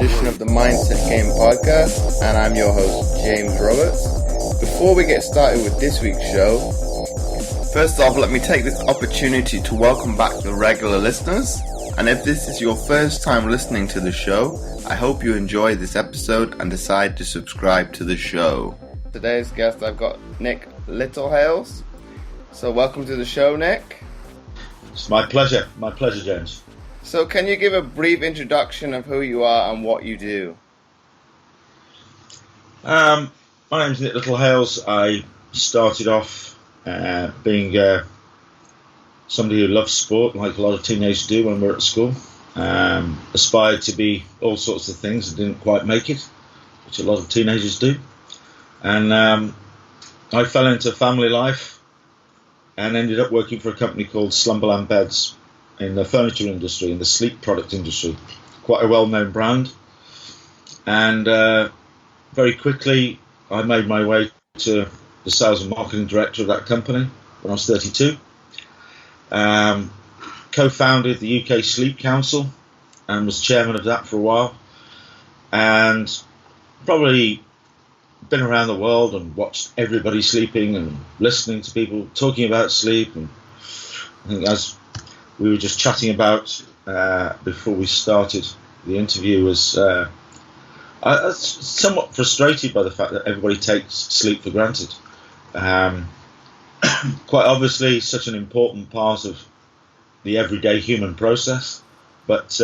edition of the Mindset Game podcast, and I'm your host, James Roberts. Before we get started with this week's show, first off, let me take this opportunity to welcome back the regular listeners. And if this is your first time listening to the show, I hope you enjoy this episode and decide to subscribe to the show. Today's guest, I've got Nick Littlehales. So welcome to the show, Nick. It's my pleasure, James. So can you give a brief introduction of who you are and what you do? My name's Nick Littlehales. I started off being somebody who loves sport, like a lot of teenagers do when we're at school. Aspired to be all sorts of things and didn't quite make it, which a lot of teenagers do. And I fell into family life and ended up working for a company called Slumberland Beds in the furniture industry, in the sleep product industry. Quite a well-known brand. And very quickly I made my way to the sales and marketing director of that company when I was 32. Co-founded the UK Sleep Council and was chairman of that for a while. And probably been around the world and watched everybody sleeping and listening to people talking about sleep. And I think, as we were just chatting about before we started the interview, was I was somewhat frustrated by the fact that everybody takes sleep for granted. Quite obviously, such an important part of the everyday human process, but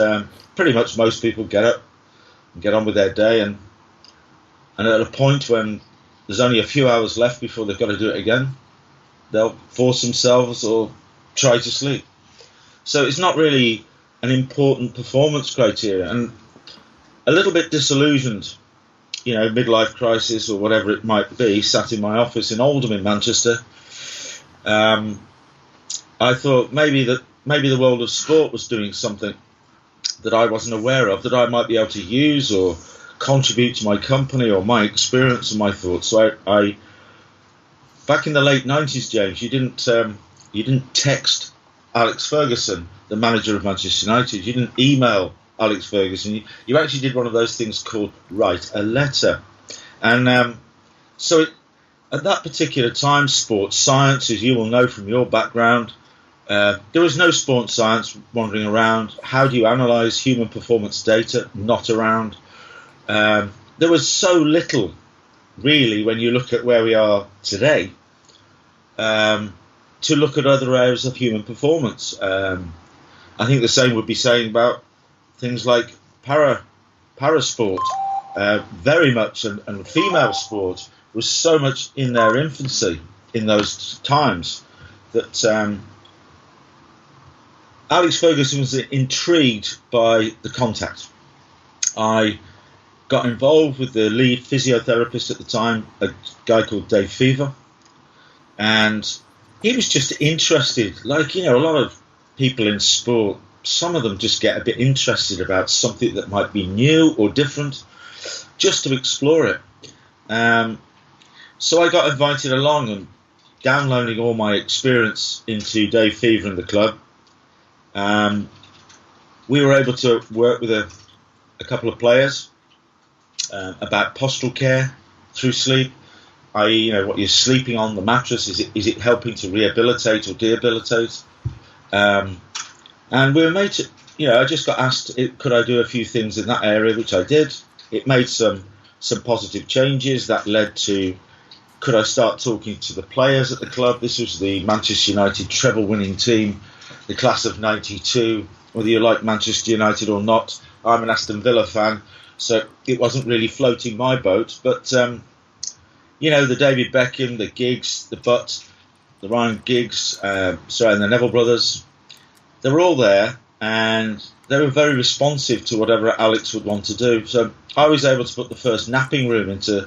pretty much most people get up and get on with their day, and at a point when there's only a few hours left before they've got to do it again, they'll force themselves or try to sleep. So it's not really an important performance criteria, and a little bit disillusioned, midlife crisis or whatever it might be, sat in my office in Oldham in Manchester. I thought maybe the world of sport was doing something that I wasn't aware of, that I might be able to use or contribute to my company or my experience and my thoughts. So I back in the late 90s, James, you didn't text Alex Ferguson, the manager of Manchester United. You didn't email Alex Ferguson. You actually did one of those things called write a letter. And so at that particular time, sports science, as you will know from your background, there was no sports science wandering around. How do you analyse human performance data? Not around. There was so little, really, when you look at where we are today, to look at other areas of human performance. I think the same would be saying about things like parasport. Very much, and female sport was so much in their infancy in those times that Alex Ferguson was intrigued by the contact. I got involved with the lead physiotherapist at the time, a guy called Dave Fever, and he was just interested, like, a lot of people in sport, some of them just get a bit interested about something that might be new or different, just to explore it. So I got invited along, and downloading all my experience into Dave Fever and the club, we were able to work with a couple of players about postural care through sleep, i.e., what you're sleeping on the mattress, is it helping to rehabilitate or debilitate? And we were made to, I just got asked, could I do a few things in that area, which I did. It made some positive changes that led to, could I start talking to the players at the club? This was the Manchester United treble-winning team, the class of '92. Whether you like Manchester United or not, I'm an Aston Villa fan, so it wasn't really floating my boat. But, the David Beckham, the Giggs, the Butt, the Ryan Giggs, and the Neville brothers, they were all there, and they were very responsive to whatever Alex would want to do. So I was able to put the first napping room into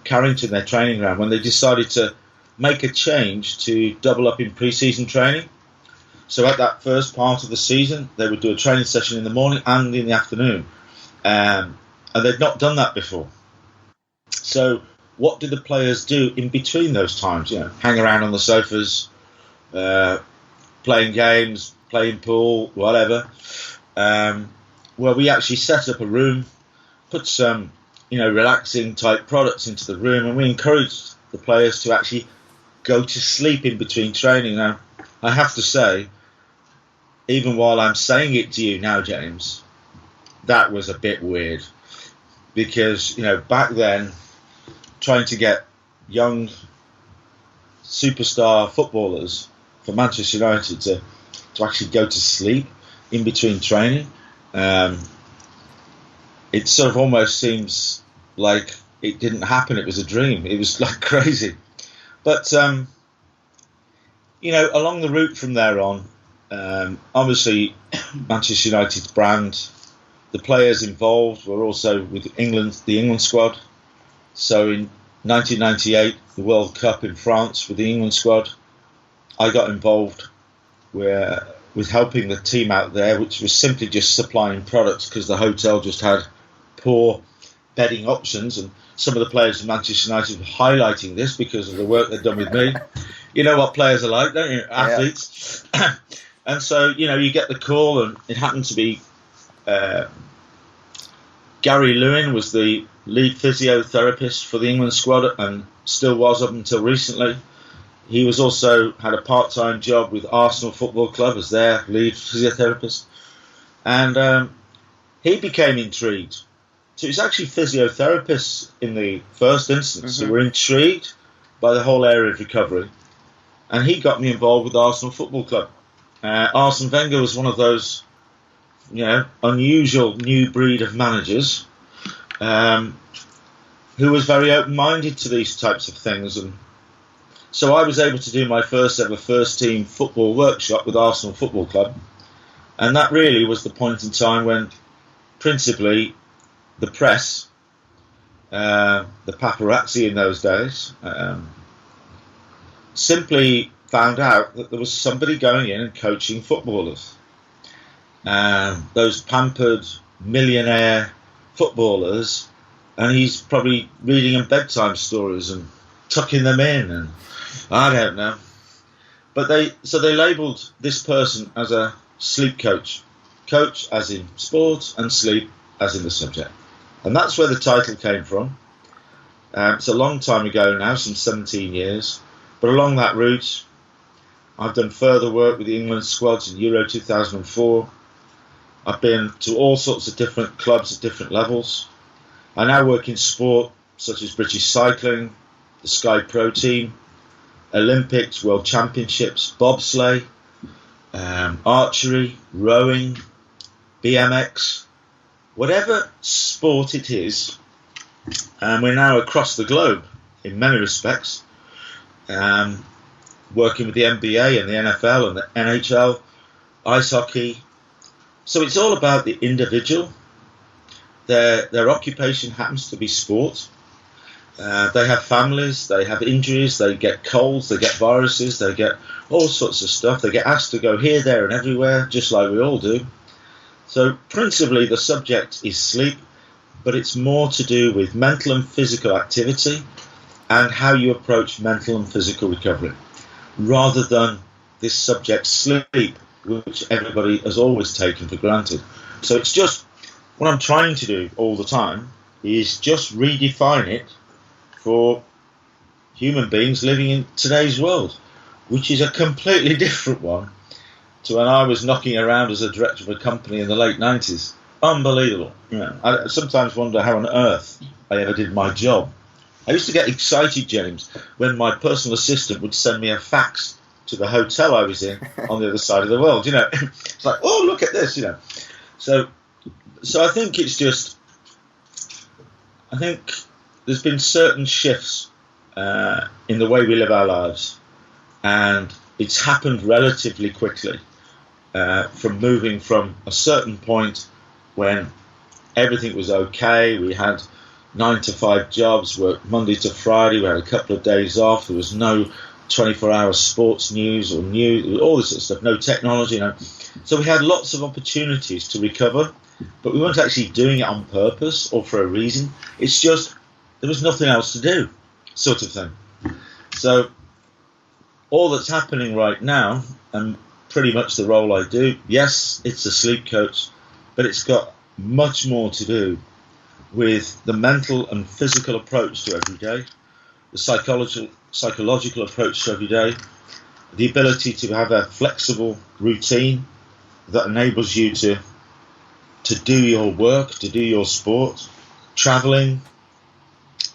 Carrington, their training ground, when they decided to make a change to double up in pre-season training. So at that first part of the season, they would do a training session in the morning and in the afternoon. And they'd not done that before. So what did the players do in between those times? Hang around on the sofas, playing games, playing pool, whatever. Well, we actually set up a room put some, relaxing type products into the room, and we encouraged the players to actually go to sleep in between training. Now, I have to say, even while I'm saying it to you now, James, that was a bit weird, because back then, trying to get young superstar footballers for Manchester United to actually go to sleep in between training, it sort of almost seems like it didn't happen. It was a dream. It was like crazy. But along the route from there on, obviously Manchester United's brand, the players involved were also with the England squad. So in 1998, the World Cup in France with the England squad, I got involved with helping the team out there, which was simply just supplying products because the hotel just had poor bedding options, and some of the players of Manchester United were highlighting this because of the work they'd done with me. You know what players are like, don't you? Athletes. Yeah. And so, you get the call, and it happened to be Gary Lewin was the lead physiotherapist for the England squad, and still was up until recently. He was also had a part-time job with Arsenal Football Club as their lead physiotherapist, and he became intrigued. So it's actually physiotherapists in the first instance who were intrigued by the whole area of recovery, and he got me involved with Arsenal Football Club. Arsene Wenger was one of those, unusual new breed of managers who was very open-minded to these types of things, and so I was able to do my first ever first-team football workshop with Arsenal Football Club, and that really was the point in time when, principally, the press, the paparazzi in those days, simply found out that there was somebody going in and coaching footballers. Those pampered millionaire footballers, and he's probably reading them bedtime stories and tucking them in, and I don't know. But they labelled this person as a sleep coach. Coach as in sports and sleep as in the subject. And that's where the title came from. It's a long time ago now, some 17 years. But along that route, I've done further work with the England squads in Euro 2004. I've been to all sorts of different clubs at different levels. I now work in sport such as British cycling, the Sky Pro team, Olympics, World Championships, bobsleigh, archery, rowing, BMX, whatever sport it is. And we're now across the globe in many respects, working with the NBA and the NFL and the NHL, ice hockey. So it's all about the individual. Their occupation happens to be sport. They have families, they have injuries, they get colds, they get viruses, they get all sorts of stuff. They get asked to go here, there and everywhere, just like we all do. So principally the subject is sleep, but it's more to do with mental and physical activity and how you approach mental and physical recovery, rather than this subject sleep, which everybody has always taken for granted. So it's just, what I'm trying to do all the time is just redefine it for human beings living in today's world, which is a completely different one to when I was knocking around as a director of a company in the late 90s. Unbelievable. I sometimes wonder how on earth I ever did my job. I used to get excited, James, when my personal assistant would send me a fax to the hotel I was in on the other side of the world. It's like, oh, look at this, So I think it's just, I think there's been certain shifts in the way we live our lives, and it's happened relatively quickly, from moving from a certain point when everything was okay. We had 9-to-5 jobs, worked Monday to Friday, we had a couple of days off, there was no 24-hour sports news or all this sort of stuff, no technology. So we had lots of opportunities to recover, but we weren't actually doing it on purpose or for a reason. It's just there was nothing else to do, sort of thing. So all that's happening right now, and pretty much the role I do, yes, it's a sleep coach, but it's got much more to do with the mental and physical approach to every day, the psychological approach to every day, the ability to have a flexible routine that enables you to do your work, to do your sport, travelling,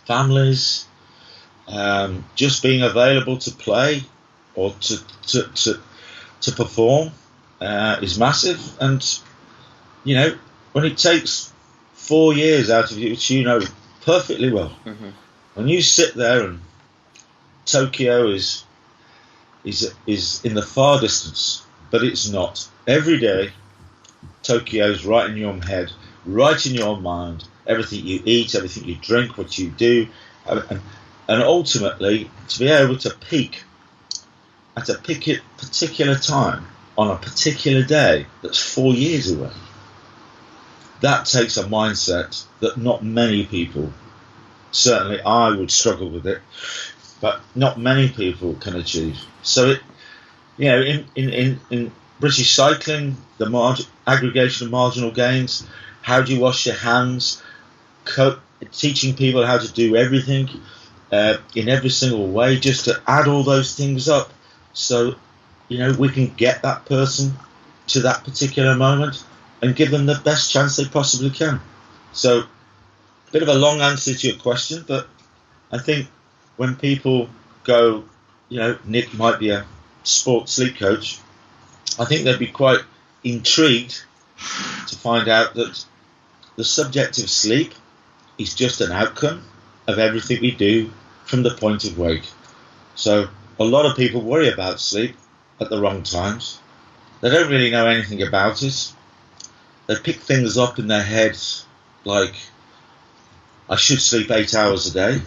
families, just being available to play or to perform is massive. And when it takes 4 years out of you, which you know perfectly well, when you sit there and Tokyo is in the far distance, but it's not. Every day, Tokyo's right in your head, right in your mind. Everything you eat, everything you drink, what you do, and ultimately to be able to peak at a particular time on a particular day that's 4 years away. That takes a mindset that not many people, certainly I would struggle with it, but not many people can achieve. So in British cycling, the aggregation of marginal gains, how do you wash your hands, teaching people how to do everything in every single way, just to add all those things up, so we can get that person to that particular moment and give them the best chance they possibly can. So, a bit of a long answer to your question, but I think when people go, Nick might be a sports sleep coach, I think they'd be quite intrigued to find out that the subject of sleep is just an outcome of everything we do from the point of wake. So a lot of people worry about sleep at the wrong times. They don't really know anything about it. They pick things up in their heads like, I should sleep 8 hours a day.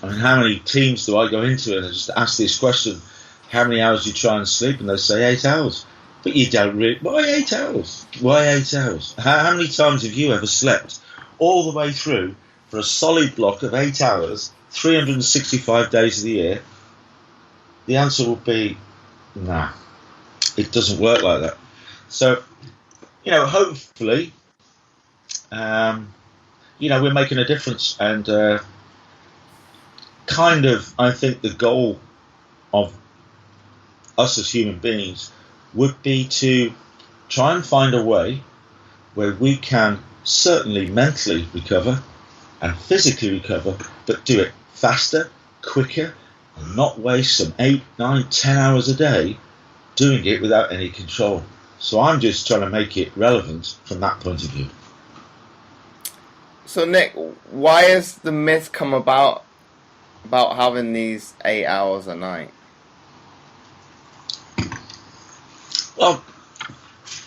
I mean, how many teams do I go into and I just ask this question, how many hours do you try and sleep? And they say 8 hours. But you don't really, why 8 hours? Why 8 hours? How many times have you ever slept all the way through for a solid block of 8 hours, 365 days of the year? The answer will be, nah, it doesn't work like that. So, hopefully, we're making a difference, and I think the goal of us as human beings would be to try and find a way where we can certainly mentally recover and physically recover, but do it faster, quicker, and not waste some 8, 9, 10 hours a day doing it without any control. So I'm just trying to make it relevant from that point of view. So Nick, why has the myth come about having these 8 hours a night? Well,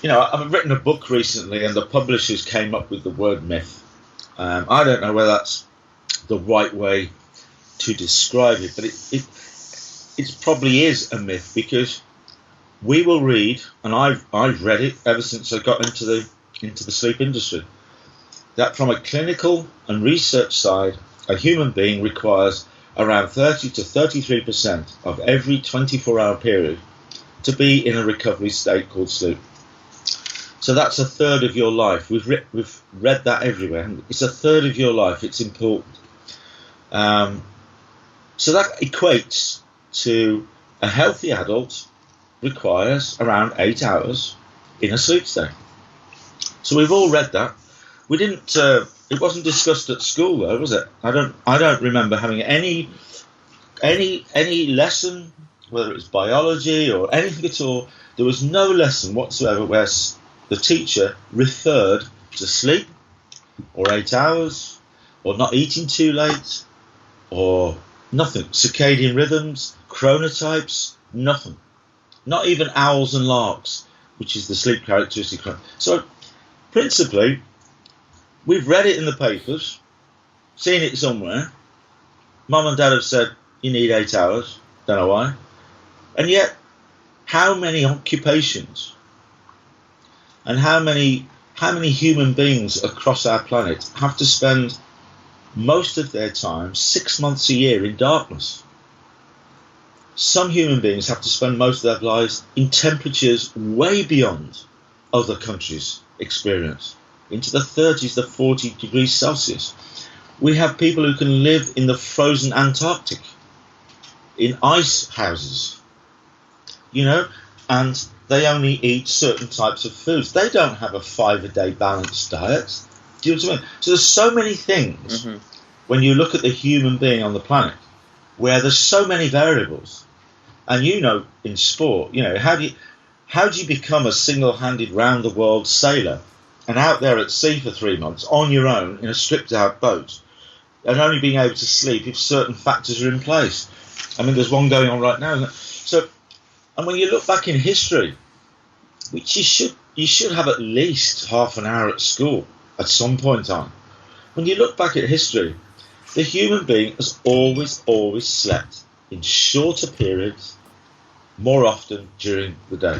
I've written a book recently and the publishers came up with the word myth. I don't know whether that's the right way to describe it, but it probably is a myth, because we will read, and I've read it ever since I got into the sleep industry, that from a clinical and research side, a human being requires around 30 to 33% of every 24-hour period to be in a recovery state called sleep. So that's a third of your life. We've read that everywhere. It's a third of your life. It's important. So that equates to a healthy adult requires around 8 hours in a sleep state. So we've all read that. We didn't. It wasn't discussed at school, though, was it? I don't remember having any lesson, whether it's biology or anything at all. There was no lesson whatsoever where the teacher referred to sleep, or 8 hours, or not eating too late, or nothing. Circadian rhythms, chronotypes, nothing. Not even owls and larks, which is the sleep characteristic. So, principally, we've read it in the papers, seen it somewhere. Mum and Dad have said, you need 8 hours. Don't know why. And yet, how many occupations and how many human beings across our planet have to spend most of their time 6 months a year in darkness? Some human beings have to spend most of their lives in temperatures way beyond other countries' experience. into the 30s, the 40 degrees Celsius. We have people who can live in the frozen Antarctic, in ice houses, and they only eat certain types of foods. They don't have a 5-a-day balanced diet. Do you know what I mean? So there's so many things when you look at the human being on the planet where there's so many variables. And in sport, how do you become a single-handed round-the-world sailor and out there at sea for 3 months on your own in a stripped-out boat and only being able to sleep if certain factors are in place? I mean, there's one going on right now. So, and when you look back in history, which you should have at least half an hour at school at some point in time. When you look back at history, the human being has always slept in shorter periods, more often during the day.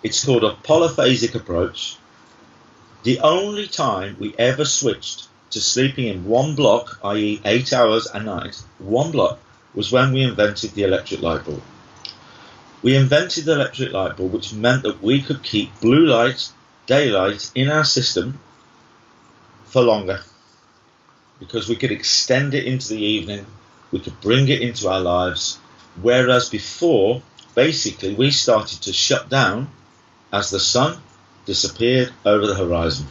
It's called a polyphasic approach. The only time we ever switched to sleeping in one block, i.e. 8 hours a night, one block, was when we invented the electric light bulb. We invented the electric light bulb, which meant that we could keep blue light, daylight in our system for longer, because we could extend it into the evening, we could bring it into our lives, whereas before, basically, we started to shut down as the sun disappeared over the horizon.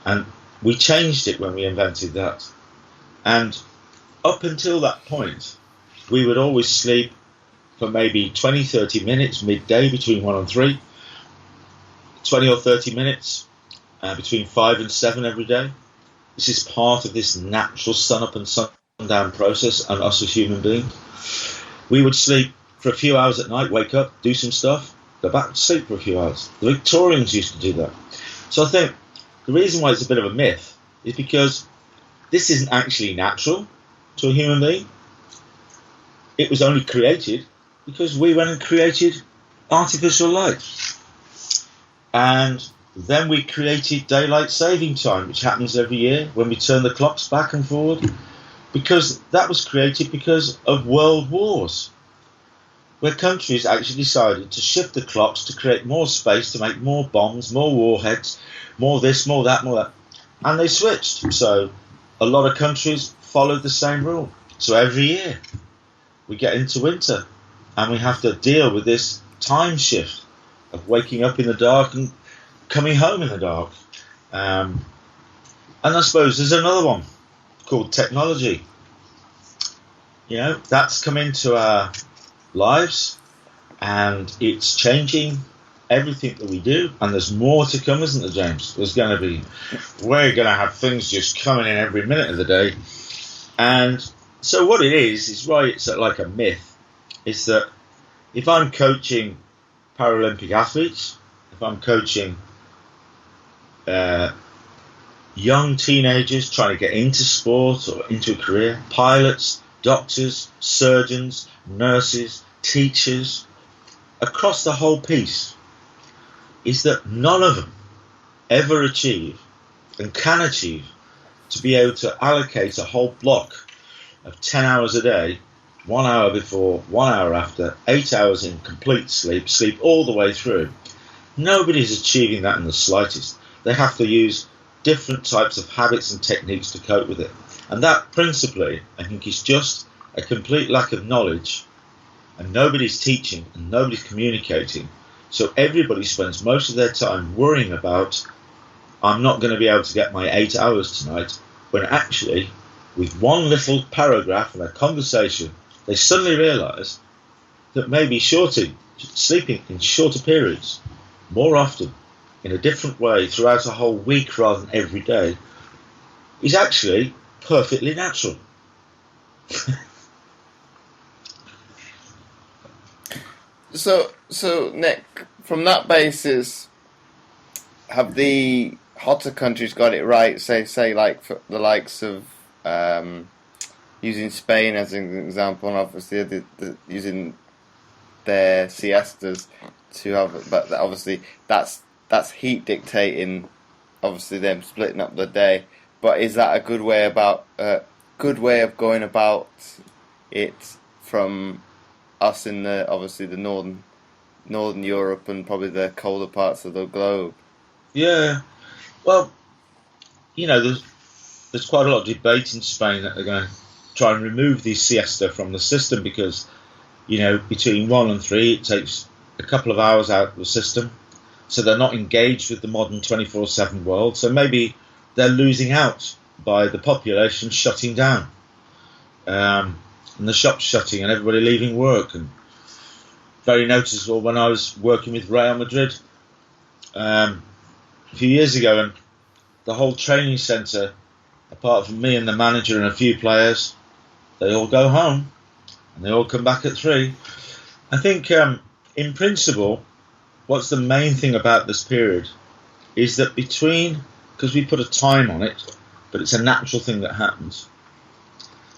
And we changed it when we invented that. And up until that point, we would always sleep for maybe 20, 30 minutes midday between 1 and 3, 20 or 30 minutes between 5 and 7 every day. This is part of this natural sun up and sundown process and us as human beings. We would sleep for a few hours at night, wake up, do some stuff, go back to sleep for a few hours. The Victorians used to do that. So I think the reason why it's a bit of a myth is because this isn't actually natural to a human being. It was only created because we went and created artificial light. And then we created daylight saving time, which happens every year when we turn the clocks back and forward, because that was created because of world wars, where countries actually decided to shift the clocks to create more space, to make more bombs, more warheads, more this, more that, more that. And they switched. So a lot of countries followed the same rule. So every year we get into winter and we have to deal with this time shift of waking up in the dark and coming home in the dark. And I suppose there's another one called technology. That's come into our lives and it's changing everything that we do, and there's more to come, isn't there, James? We're going to have things just coming in every minute of the day. And so what it is right, it's like a myth, is that if I'm coaching Paralympic athletes, if I'm coaching young teenagers trying to get into sport or into a career, pilots, doctors, surgeons, nurses, teachers, across the whole piece, is that none of them ever achieve and can achieve to be able to allocate a whole block of 10 hours a day, 1 hour before, 1 hour after, 8 hours in complete sleep, sleep all the way through. Nobody's achieving that in the slightest. They have to use different types of habits and techniques to cope with it. And that principally, I think, is just a complete lack of knowledge, and nobody's teaching and nobody's communicating. So everybody spends most of their time worrying about, I'm not going to be able to get my 8 hours tonight, when actually, with one little paragraph in a conversation, they suddenly realise that maybe sleeping in shorter periods, more often, in a different way throughout a whole week rather than every day, is actually perfectly natural. So Nick, from that basis, have the hotter countries got it right? Say like for the likes of using Spain as an example, and obviously using their siestas to have, but obviously that's heat dictating, obviously them splitting up the day. But is that a good way of going about it from us in the northern Europe and probably the colder parts of the globe? Yeah, Well, there's quite a lot of debate in Spain that they're going to try and remove the siesta from the system because, between 1 and 3, it takes a couple of hours out of the system. So they're not engaged with the modern 24/7 world. So maybe they're losing out by the population shutting down. And the shops shutting and everybody leaving work. And very noticeable when I was working with Real Madrid a few years ago, and the whole training centre, apart from me and the manager and a few players, they all go home and they all come back at 3. I think in principle, what's the main thing about this period is that because we put a time on it, but it's a natural thing that happens,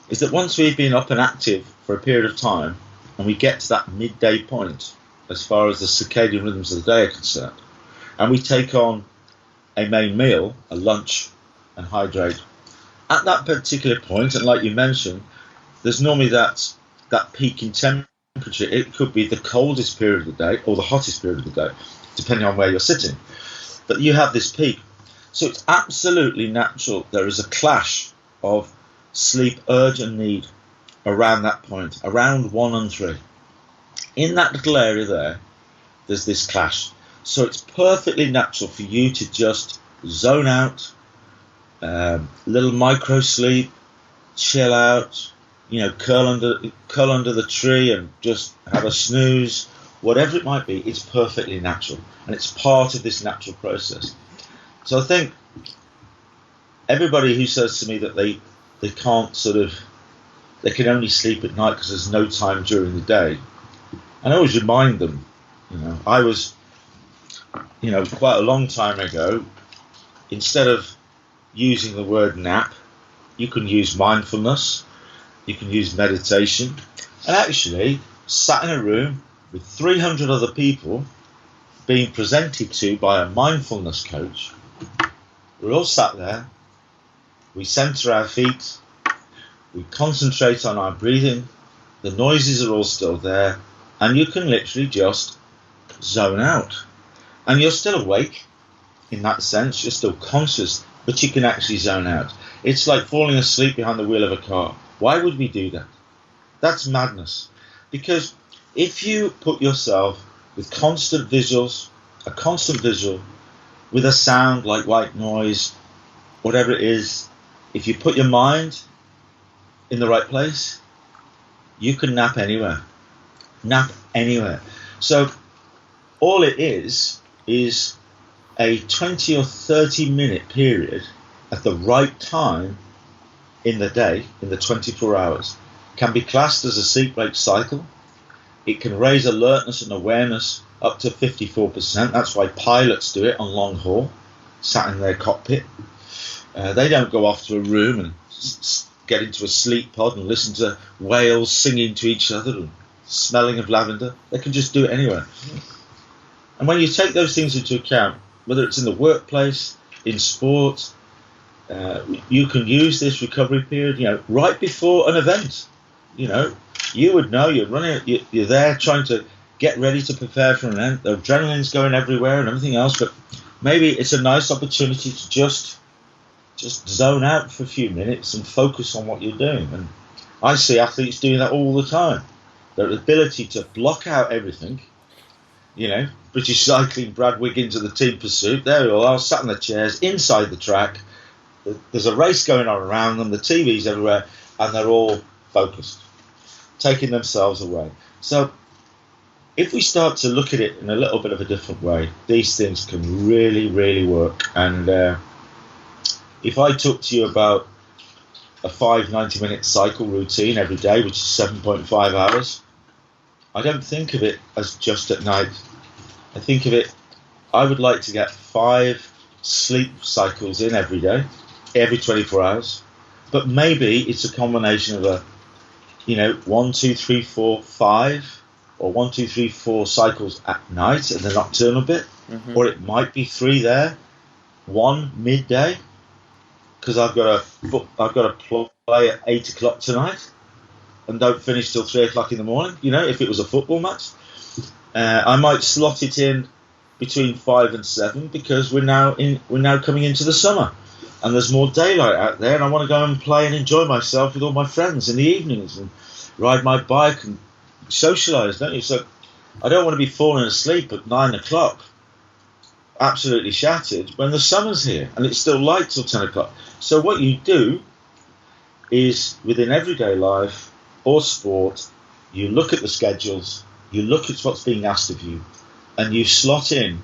is that once we've been up and active for a period of time and we get to that midday point as far as the circadian rhythms of the day are concerned, and we take on a main meal, a lunch, and hydrate, at that particular point, and like you mentioned, there's normally that peak in temperature. It could be the coldest period of the day or the hottest period of the day, depending on where you're sitting. But you have this peak. So it's absolutely natural. There is a clash of sleep urge and need around that point, around 1 and 3. In that little area there's this clash. So it's perfectly natural for you to just zone out, little micro sleep, chill out, curl under the tree and just have a snooze, whatever it might be. It's perfectly natural, and it's part of this natural process. So I think everybody who says to me that they can't they can only sleep at night because there's no time during the day, and I always remind them, I was, quite a long time ago, instead of using the word nap, you can use mindfulness, you can use meditation, and actually sat in a room with 300 other people being presented to by a mindfulness coach. We're all sat there, we center our feet, we concentrate on our breathing, the noises are all still there, and you can literally just zone out. And you're still awake in that sense, you're still conscious, but you can actually zone out. It's like falling asleep behind the wheel of a car. Why would we do that? That's madness. Because if you put yourself with constant visuals, a constant visual, with a sound like white noise, whatever it is, if you put your mind in the right place, you can nap anywhere. Nap anywhere. So all it is a 20 or 30 minute period at the right time in the day, in the 24 hours, can be classed as a sleep-wake cycle. It can raise alertness and awareness up to 54%. That's why pilots do it on long haul, sat in their cockpit. They don't go off to a room and get into a sleep pod and listen to whales singing to each other and smelling of lavender. They can just do it anywhere. And when you take those things into account, whether it's in the workplace, in sport, you can use this recovery period, right before an event. You would know you're running, you're there trying to get ready to prepare for an event. The adrenaline's going everywhere and everything else, but maybe it's a nice opportunity to just zone out for a few minutes and focus on what you're doing. And I see athletes doing that all the time. Their ability to block out everything. British Cycling, Brad Wiggins of the team pursuit, there we all are, sat in the chairs inside the track. There's a race going on around them, the TV's everywhere, and they're all focused, taking themselves away. So if we start to look at it in a little bit of a different way, these things can really, really work. And if I talk to you about a 90-minute cycle routine every day, which is 7.5 hours, I don't think of it as just at night. I think of it, I would like to get 5 sleep cycles in every day, every 24 hours. But maybe it's a combination of a, 1, 2, 3, 4, 5, or 1, 2, 3, 4 cycles at night and the nocturnal bit. Mm-hmm. Or it might be 3 there, 1 midday, because I've got to play at 8 o'clock tonight and don't finish till 3 o'clock in the morning, if it was a football match. I might slot it in between 5 and 7 because we're now coming into the summer, and there's more daylight out there, and I want to go and play and enjoy myself with all my friends in the evenings and ride my bike and socialise, don't you? So I don't want to be falling asleep at 9 o'clock, absolutely shattered, when the summer's here and it's still light till 10 o'clock. So what you do is, within everyday life or sport, you look at the schedules, you look at what's being asked of you, and you slot in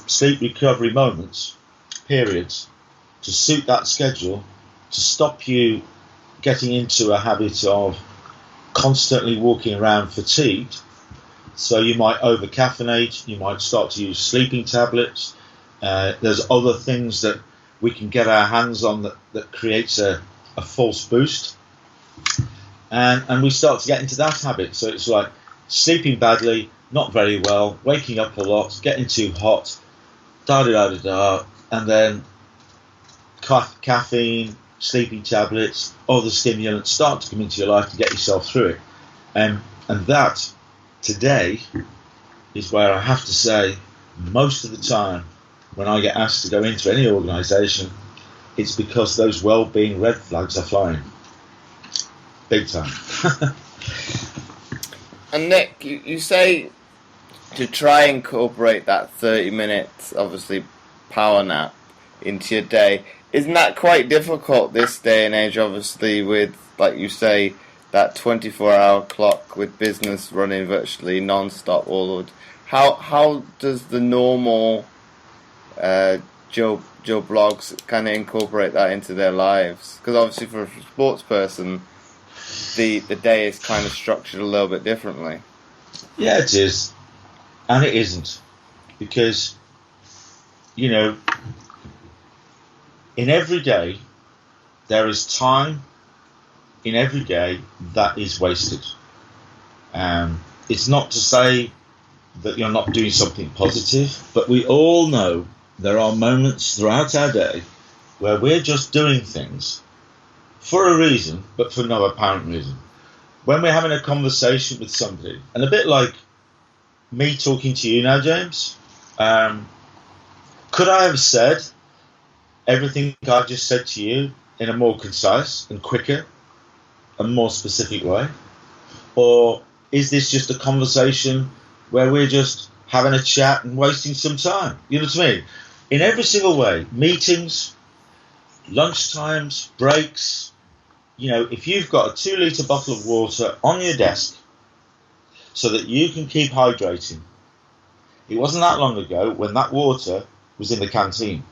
sleep recovery moments, periods, to suit that schedule, to stop you getting into a habit of constantly walking around fatigued. So you might over-caffeinate, you might start to use sleeping tablets. There's other things that we can get our hands on that creates a false boost. And we start to get into that habit. So it's like sleeping badly, not very well, waking up a lot, getting too hot, da-da-da-da-da, and then caffeine, sleeping tablets, other stimulants start to come into your life to get yourself through it. And that, today, is where I have to say, most of the time, when I get asked to go into any organisation, it's because those well-being red flags are flying. Big time. And Nick, you say to try and incorporate that 30 minutes, obviously, power nap into your day. Isn't that quite difficult this day and age, obviously, with, like you say, that 24-hour clock with business running virtually non-stop all the how does the normal Joe Blogs kind of incorporate that into their lives? Because obviously for a sports person, the day is kind of structured a little bit differently. Yeah, it is. And it isn't. Because, you know, in every day, there is time in every day that is wasted. It's not to say that you're not doing something positive, but we all know there are moments throughout our day where we're just doing things for a reason, but for no apparent reason. When we're having a conversation with somebody, and a bit like me talking to you now, James, could I have said everything I've just said to you in a more concise and quicker and more specific way? Or is this just a conversation where we're just having a chat and wasting some time? You know what I mean? In every single way, meetings, lunchtimes, breaks, you know, if you've got a 2-litre bottle of water on your desk so that you can keep hydrating, it wasn't that long ago when that water was in the canteen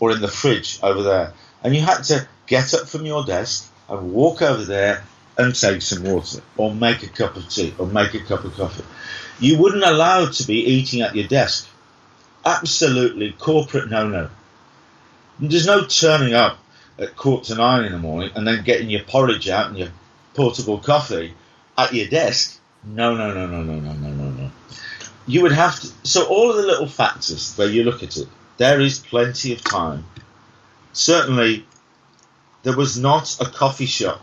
or in the fridge over there, and you had to get up from your desk and walk over there and take some water or make a cup of tea or make a cup of coffee. You wouldn't allow to be eating at your desk. Absolutely corporate no-no. There's no turning up at 8:45 in the morning and then getting your porridge out and your portable coffee at your desk. No. You would have to. So all of the little factors where you look at it, there is plenty of time. Certainly, there was not a coffee shop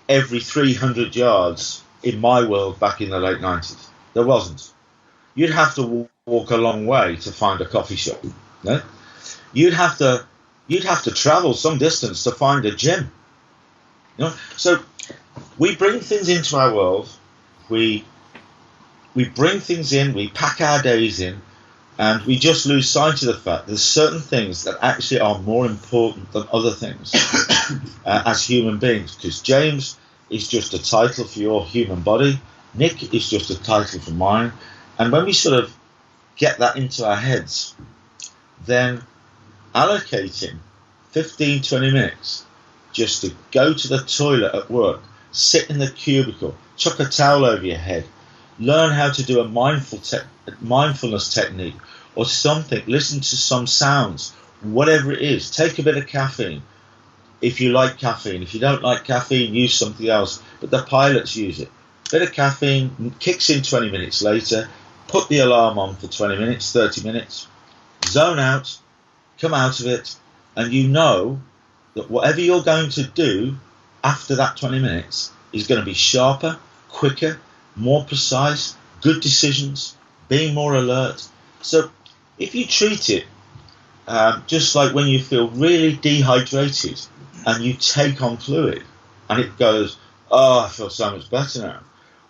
every 300 yards in my world back in the late 90s. There wasn't. You'd have to walk a long way to find a coffee shop. No? You'd have to travel some distance to find a gym. You know? So we bring things into our world. We bring things in. We pack our days in, and we just lose sight of the fact there's certain things that actually are more important than other things as human beings. Because James is just a title for your human body. Nick is just a title for mine. And when we sort of get that into our heads, then allocating 15, 20 minutes just to go to the toilet at work, sit in the cubicle, chuck a towel over your head, learn how to do a mindfulness technique or something, listen to some sounds, whatever it is, take a bit of caffeine. If you like caffeine, if you don't like caffeine, use something else, but the pilots use it. Bit of caffeine kicks in 20 minutes later, put the alarm on for 20 minutes, 30 minutes, zone out, come out of it, and you know that whatever you're going to do after that 20 minutes is going to be sharper, quicker, more precise, good decisions, being more alert. So if you treat it just like when you feel really dehydrated and you take on fluid and it goes, oh, I feel so much better now.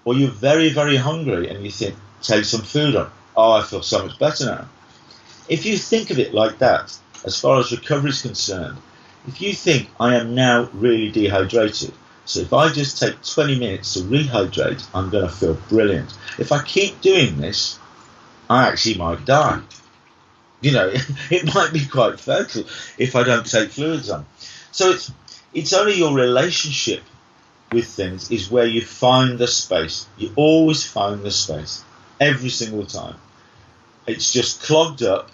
Or you're very, very hungry and you think, take some food on. Oh, I feel so much better now. If you think of it like that, as far as recovery is concerned, if you think, I am now really dehydrated, so if I just take 20 minutes to rehydrate, I'm going to feel brilliant. If I keep doing this, I actually might die. You know, it might be quite fatal if I don't take fluids on. So it's only your relationship with things is where you find the space. You always find the space, every single time. It's just clogged up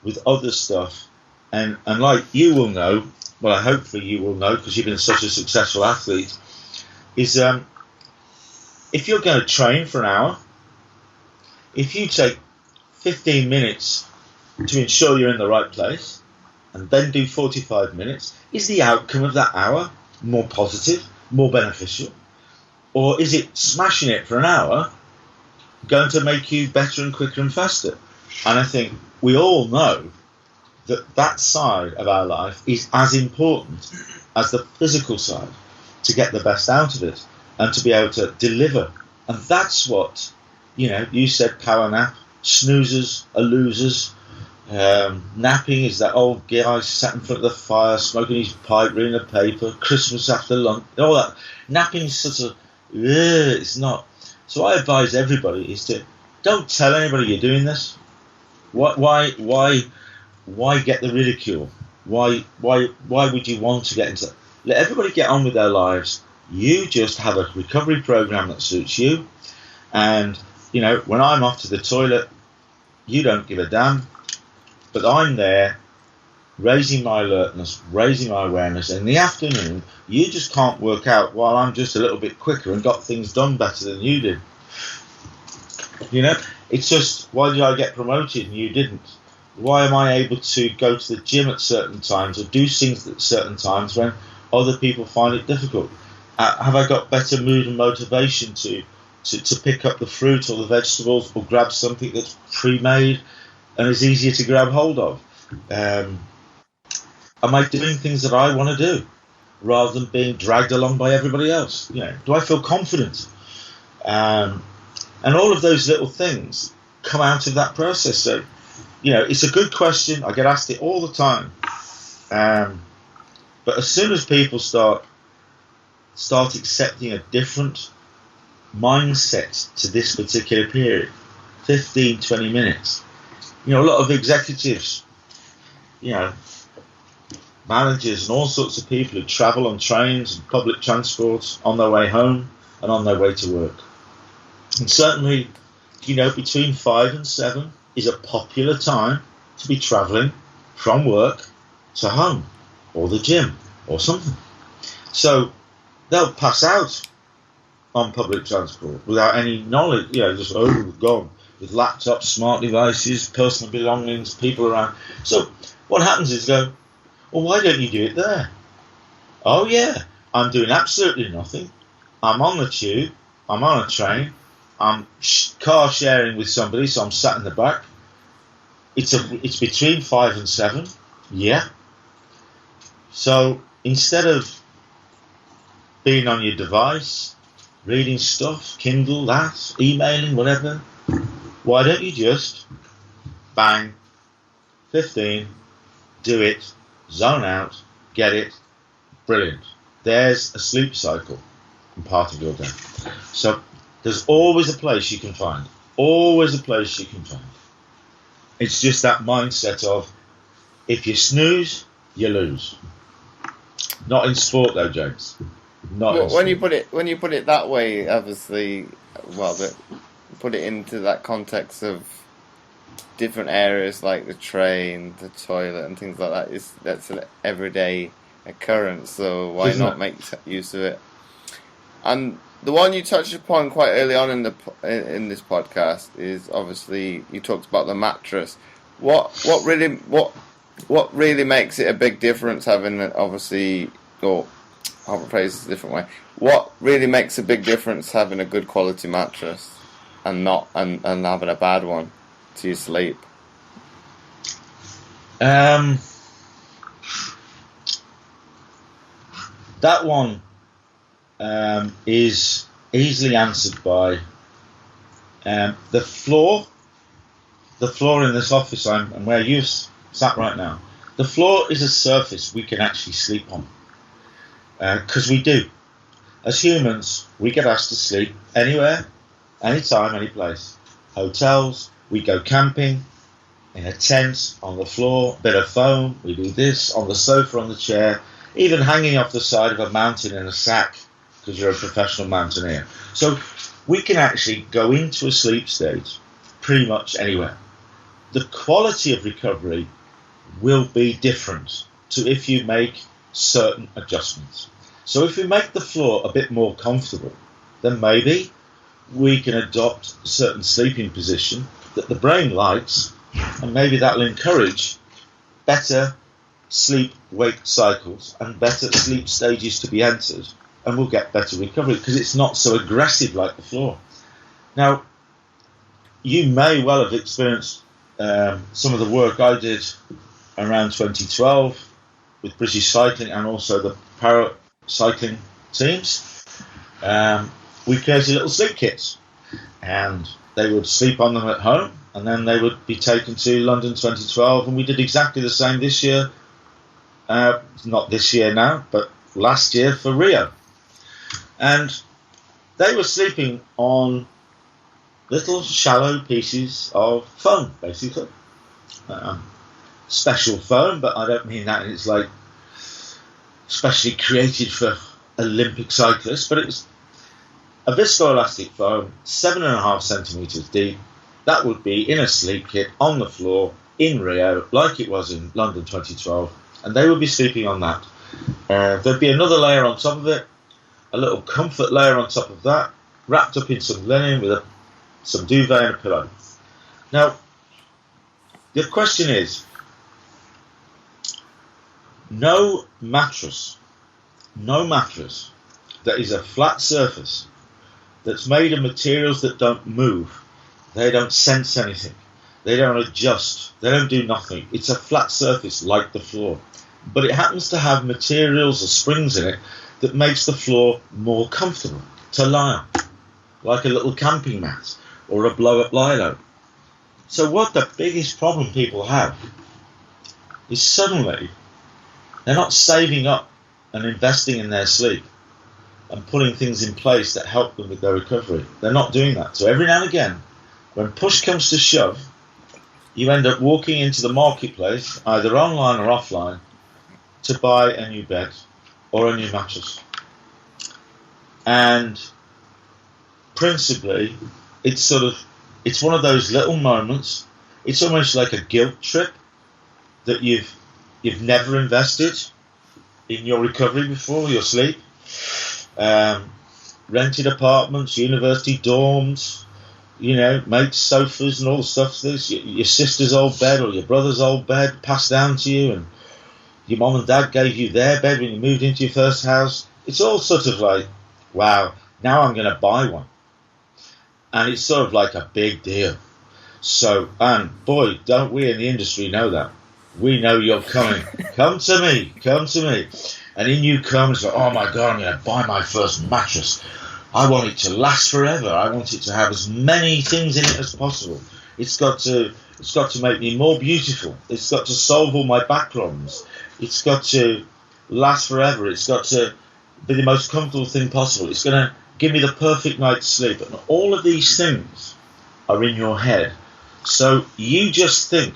with other stuff. And like you will know, well, hopefully you will know because you've been such a successful athlete, is if you're going to train for an hour, if you take 15 minutes to ensure you're in the right place and then do 45 minutes, is the outcome of that hour more positive, more beneficial? Or is it smashing it for an hour going to make you better and quicker and faster? And I think we all know that side of our life is as important as the physical side to get the best out of it and to be able to deliver. And that's what, you know, you said power nap, snoozers are losers. Napping is that old guy sat in front of the fire smoking his pipe, reading the paper, Christmas after lunch, all that. Napping is sort of, it's not. So I advise everybody is to don't tell anybody you're doing this. Why get the ridicule? Why would you want to get into? Let everybody get on with their lives. You just have a recovery program that suits you. And you know, when I'm off to the toilet, you don't give a damn. But I'm there, raising my alertness, raising my awareness. In the afternoon, you just can't work out while I'm just a little bit quicker and got things done better than you did. You know, it's just, why did I get promoted and you didn't? Why am I able to go to the gym at certain times or do things at certain times when other people find it difficult? Have I got better mood and motivation to pick up the fruit or the vegetables or grab something that's pre-made and is easier to grab hold of? Am I doing things that I want to do rather than being dragged along by everybody else? You know, do I feel confident? And all of those little things come out of that process. So, you know, it's a good question. I get asked it all the time. But as soon as people start accepting a different mindset to this particular period, 15, 20 minutes, you know, a lot of executives, you know, managers and all sorts of people who travel on trains and public transport on their way home and on their way to work. And certainly, you know, between 5 and 7 is a popular time to be travelling from work to home or the gym or something. So they'll pass out on public transport without any knowledge, you know, just, gone, with laptops, smart devices, personal belongings, people around. So what happens is go, well, why don't you do it there? Oh yeah, I'm doing absolutely nothing. I'm on the tube, I'm on a train, I'm car sharing with somebody, so I'm sat in the back. It's between 5 and 7, yeah. So instead of being on your device, reading stuff, Kindle, that, emailing, whatever, why don't you just bang, 15, do it, zone out, get it, brilliant. There's a sleep cycle in part of your day. So there's always a place you can find. Always a place you can find. It's just that mindset of, if you snooze, you lose. Not in sport though, James. Not well, when you put it that way, obviously, well, put it into that context of different areas like the train, the toilet, and things like that. That's an everyday occurrence. So why not make use of it? And the one you touched upon quite early on in this podcast is obviously you talked about the mattress. What really makes it a big difference having obviously, or I'll phrase it a different way. What really makes a big difference having a good quality mattress? not and having a bad one to your sleep? That one is easily answered by the floor. The floor in this office and where you've sat right now. The floor is a surface we can actually sleep on, because we do. As humans, we get asked to sleep anywhere, anytime, any place. Hotels, we go camping, in a tent, on the floor, bit of foam, we do this, on the sofa, on the chair, even hanging off the side of a mountain in a sack, because you're a professional mountaineer. So we can actually go into a sleep state pretty much anywhere. The quality of recovery will be different to if you make certain adjustments. So if we make the floor a bit more comfortable, then maybe we can adopt a certain sleeping position that the brain likes, and maybe that will encourage better sleep-wake cycles and better sleep stages to be entered, and we'll get better recovery because it's not so aggressive like the floor. Now, you may well have experienced some of the work I did around 2012 with British Cycling and also the para cycling teams. We created little sleep kits, and they would sleep on them at home, and then they would be taken to London 2012, and we did exactly the same this year, not this year now, but last year for Rio. And they were sleeping on little shallow pieces of foam, basically. Special foam, but I don't mean that it's like specially created for Olympic cyclists, but it was a viscoelastic foam, 7.5 centimetres deep. That would be in a sleep kit on the floor in Rio, like it was in London 2012, and they would be sleeping on that. There'd be another layer on top of it, a little comfort layer on top of that, wrapped up in some linen with some duvet and a pillow. Now, the question is, no mattress that is a flat surface, that's made of materials that don't move, they don't sense anything, they don't adjust, they don't do nothing. It's a flat surface like the floor, but it happens to have materials or springs in it that makes the floor more comfortable to lie on, like a little camping mat or a blow-up lilo. So what the biggest problem people have is suddenly they're not saving up and investing in their sleep and putting things in place that help them with their recovery. They're not doing that. So every now and again, when push comes to shove, you end up walking into the marketplace, either online or offline, to buy a new bed or a new mattress. And principally, it's one of those little moments. It's almost like a guilt trip that you've never invested in your recovery before, your sleep. Rented apartments, university dorms, mates' sofas and all the stuff. This your sister's old bed or your brother's old bed passed down to you, and your mom and dad gave you their bed when you moved into your first house. It's all sort of like, wow, now I'm going to buy one. And it's sort of like a big deal. So, and boy, don't we in the industry know that. We know you're coming. Come to me. And in you come, it's like, oh my God, I'm going to buy my first mattress. I want it to last forever. I want it to have as many things in it as possible. It's got to make me more beautiful. It's got to solve all my back problems. It's got to last forever. It's got to be the most comfortable thing possible. It's going to give me the perfect night's sleep. And all of these things are in your head. So you just think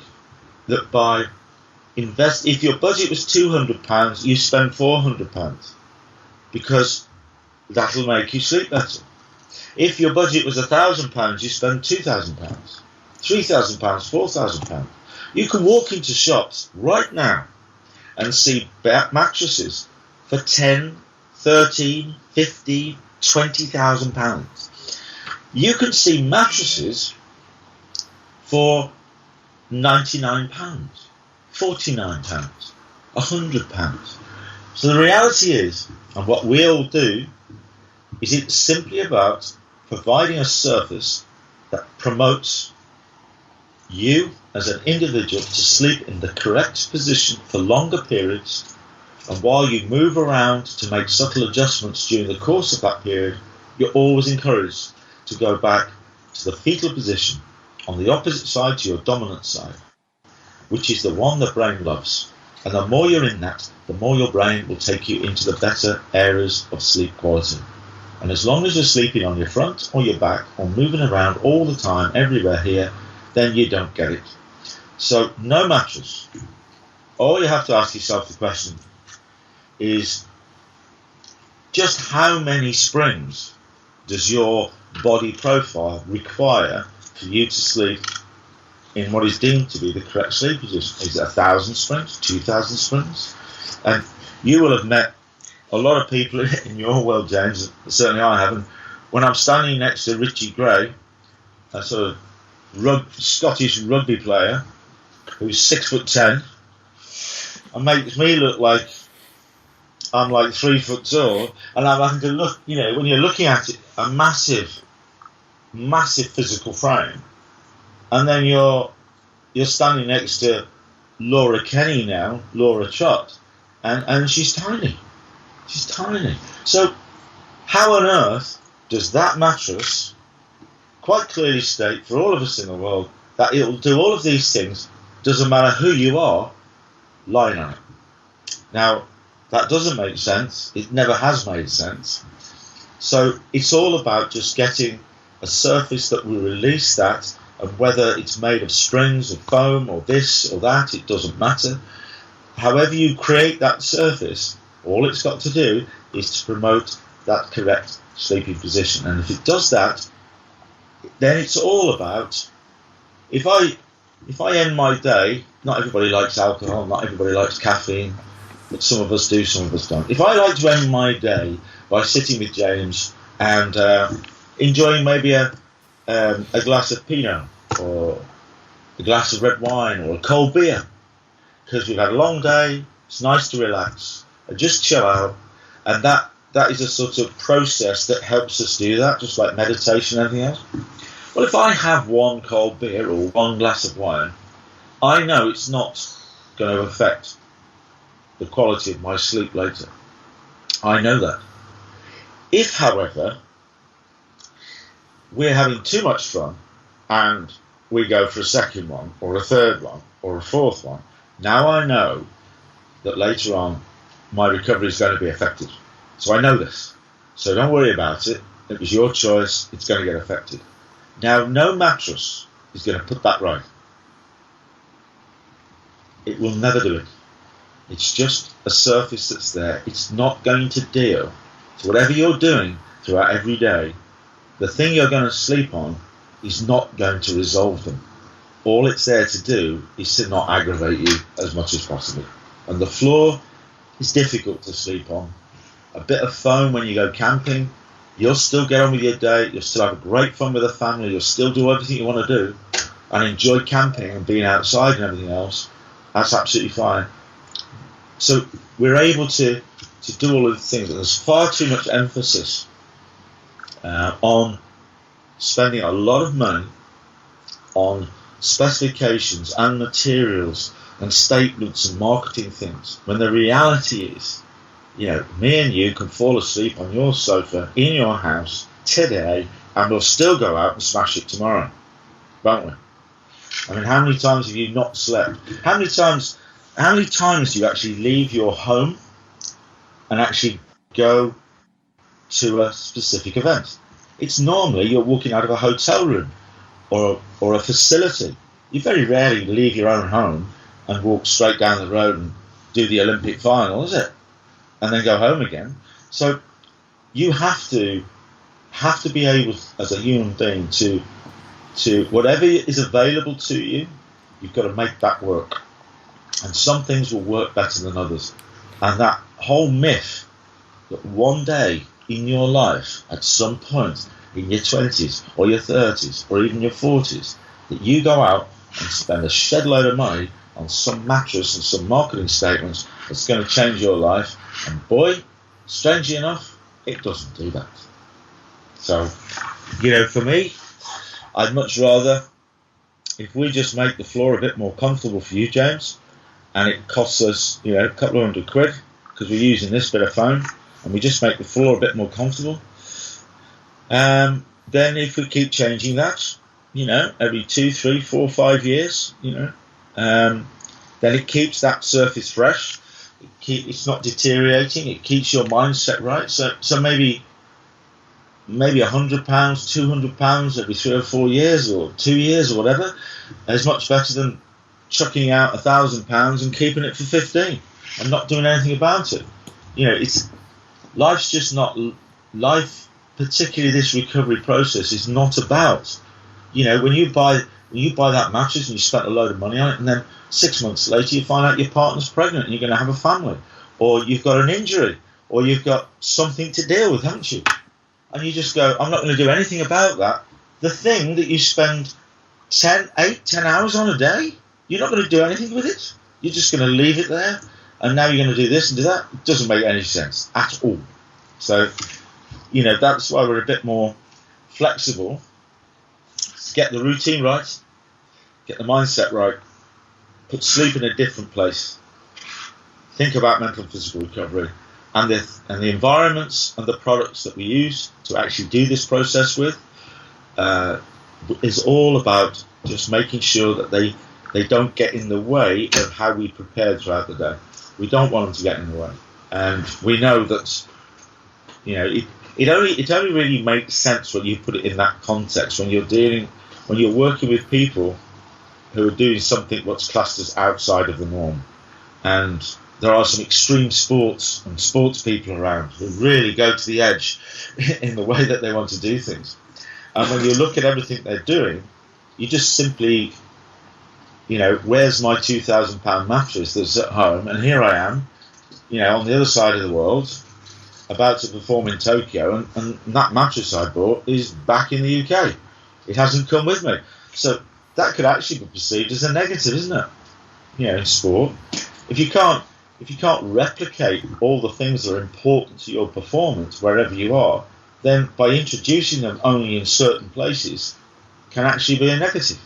that if your budget was £200, you spend £400 because that'll make you sleep better. If your budget was £1,000, you spend £2,000, £3,000, £4,000. You can walk into shops right now and see mattresses for £10,000, £13,000, £15,000, £20,000. You can see mattresses for £99, £49, £100. So the reality is, and what we all do, is it's simply about providing a surface that promotes you as an individual to sleep in the correct position for longer periods, and while you move around to make subtle adjustments during the course of that period, you're always encouraged to go back to the fetal position on the opposite side to your dominant side, which is the one the brain loves. And the more you're in that, the more your brain will take you into the better areas of sleep quality. And as long as you're sleeping on your front or your back or moving around all the time, everywhere here, then you don't get it. So no mattress. All you have to ask yourself the question is, just how many springs does your body profile require for you to sleep in what is deemed to be the correct sleep position? Is it 1,000 springs, 2,000 springs? And you will have met a lot of people in your world, James, certainly I haven't. When I'm standing next to Richie Gray, a sort of Scottish rugby player who's 6'10", and makes me look like I'm like 3 foot tall, and I'm having to look, when you're looking at it, a massive physical frame, and then you're standing next to Laura Kenny now, Laura Trott, and she's tiny. She's tiny. So how on earth does that mattress quite clearly state for all of us in the world that it will do all of these things, doesn't matter who you are, lying on it? Now, that doesn't make sense. It never has made sense. So it's all about just getting a surface that will release that, and whether it's made of springs or foam or this or that, it doesn't matter. However you create that surface, all it's got to do is to promote that correct sleeping position. And if it does that, then it's all about, if I end my day, not everybody likes alcohol, not everybody likes caffeine, but some of us do, some of us don't. If I like to end my day by sitting with James and enjoying maybe a glass of Pinot or a glass of red wine or a cold beer, because we've had a long day, it's nice to relax and just chill out, and that is a sort of process that helps us do that, just like meditation and everything else. Well, if I have one cold beer or one glass of wine, I know it's not going to affect the quality of my sleep later. I know that. If, however, we're having too much fun and we go for a second one or a third one or a fourth one, now I know that later on my recovery is going to be affected. So I know this. So don't worry about it. It was your choice. It's going to get affected. Now, no mattress is going to put that right. It will never do it. It's just a surface that's there. It's not going to deal. So whatever you're doing throughout every day, the thing you're going to sleep on is not going to resolve them. All it's there to do is to not aggravate you as much as possible. And the floor is difficult to sleep on. A bit of foam when you go camping, you'll still get on with your day, you'll still have great fun with the family, you'll still do everything you want to do and enjoy camping and being outside and everything else. That's absolutely fine. So we're able to do all of the things. And there's far too much emphasis on spending a lot of money on specifications and materials and statements and marketing things, when the reality is, me and you can fall asleep on your sofa in your house today and we'll still go out and smash it tomorrow, won't we? I mean, how many times have you not slept? How many times do you actually leave your home and actually go to a specific event? It's normally you're walking out of a hotel room or a facility. You very rarely leave your own home and walk straight down the road and do the Olympic final, is it? And then go home again. So you have to be able, as a human being, to whatever is available to you, you've got to make that work. And some things will work better than others. And that whole myth that one day in your life, at some point in your 20s or your 30s or even your 40s, that you go out and spend a shed load of money on some mattress and some marketing statements that's going to change your life. And boy, strangely enough, it doesn't do that. So, for me, I'd much rather, if we just make the floor a bit more comfortable for you, James, and it costs us, a couple of £100 because we're using this bit of foam, and we just make the floor a bit more comfortable. Then if we keep changing that, every 2, 3, 4, 5 years, then it keeps that surface fresh. It's not deteriorating. It keeps your mindset right. So maybe £100, £200 every 3 or 4 years, or 2 years, or whatever, is much better than chucking out £1,000 and keeping it for 15 and not doing anything about it. Life's just not life. Particularly this recovery process is not about, when you buy that mattress and you spent a load of money on it, and then 6 months later you find out your partner's pregnant and you're going to have a family, or you've got an injury, or you've got something to deal with, haven't you? And you just go, I'm not going to do anything about that. The thing that you spend 10 hours on a day, you're not going to do anything with it. You're just going to leave it there, and now you're going to do this and do that. It doesn't make any sense at all. So, that's why we're a bit more flexible. Get the routine right, get the mindset right, put sleep in a different place, think about mental and physical recovery, and the environments and the products that we use to actually do this process with is all about just making sure that they don't get in the way of how we prepare throughout the day. We don't want them to get in the way, and we know that it only really makes sense when you put it in that context, when you're working with people who are doing something what's classed as outside of the norm. And there are some extreme sports and sports people around who really go to the edge in the way that they want to do things. And when you look at everything they're doing, you just simply, where's my £2,000 mattress that's at home? And here I am, on the other side of the world, about to perform in Tokyo, and that mattress I bought is back in the UK. It hasn't come with me. So that could actually be perceived as a negative, isn't it? In sport. If you can't replicate all the things that are important to your performance wherever you are, then by introducing them only in certain places can actually be a negative,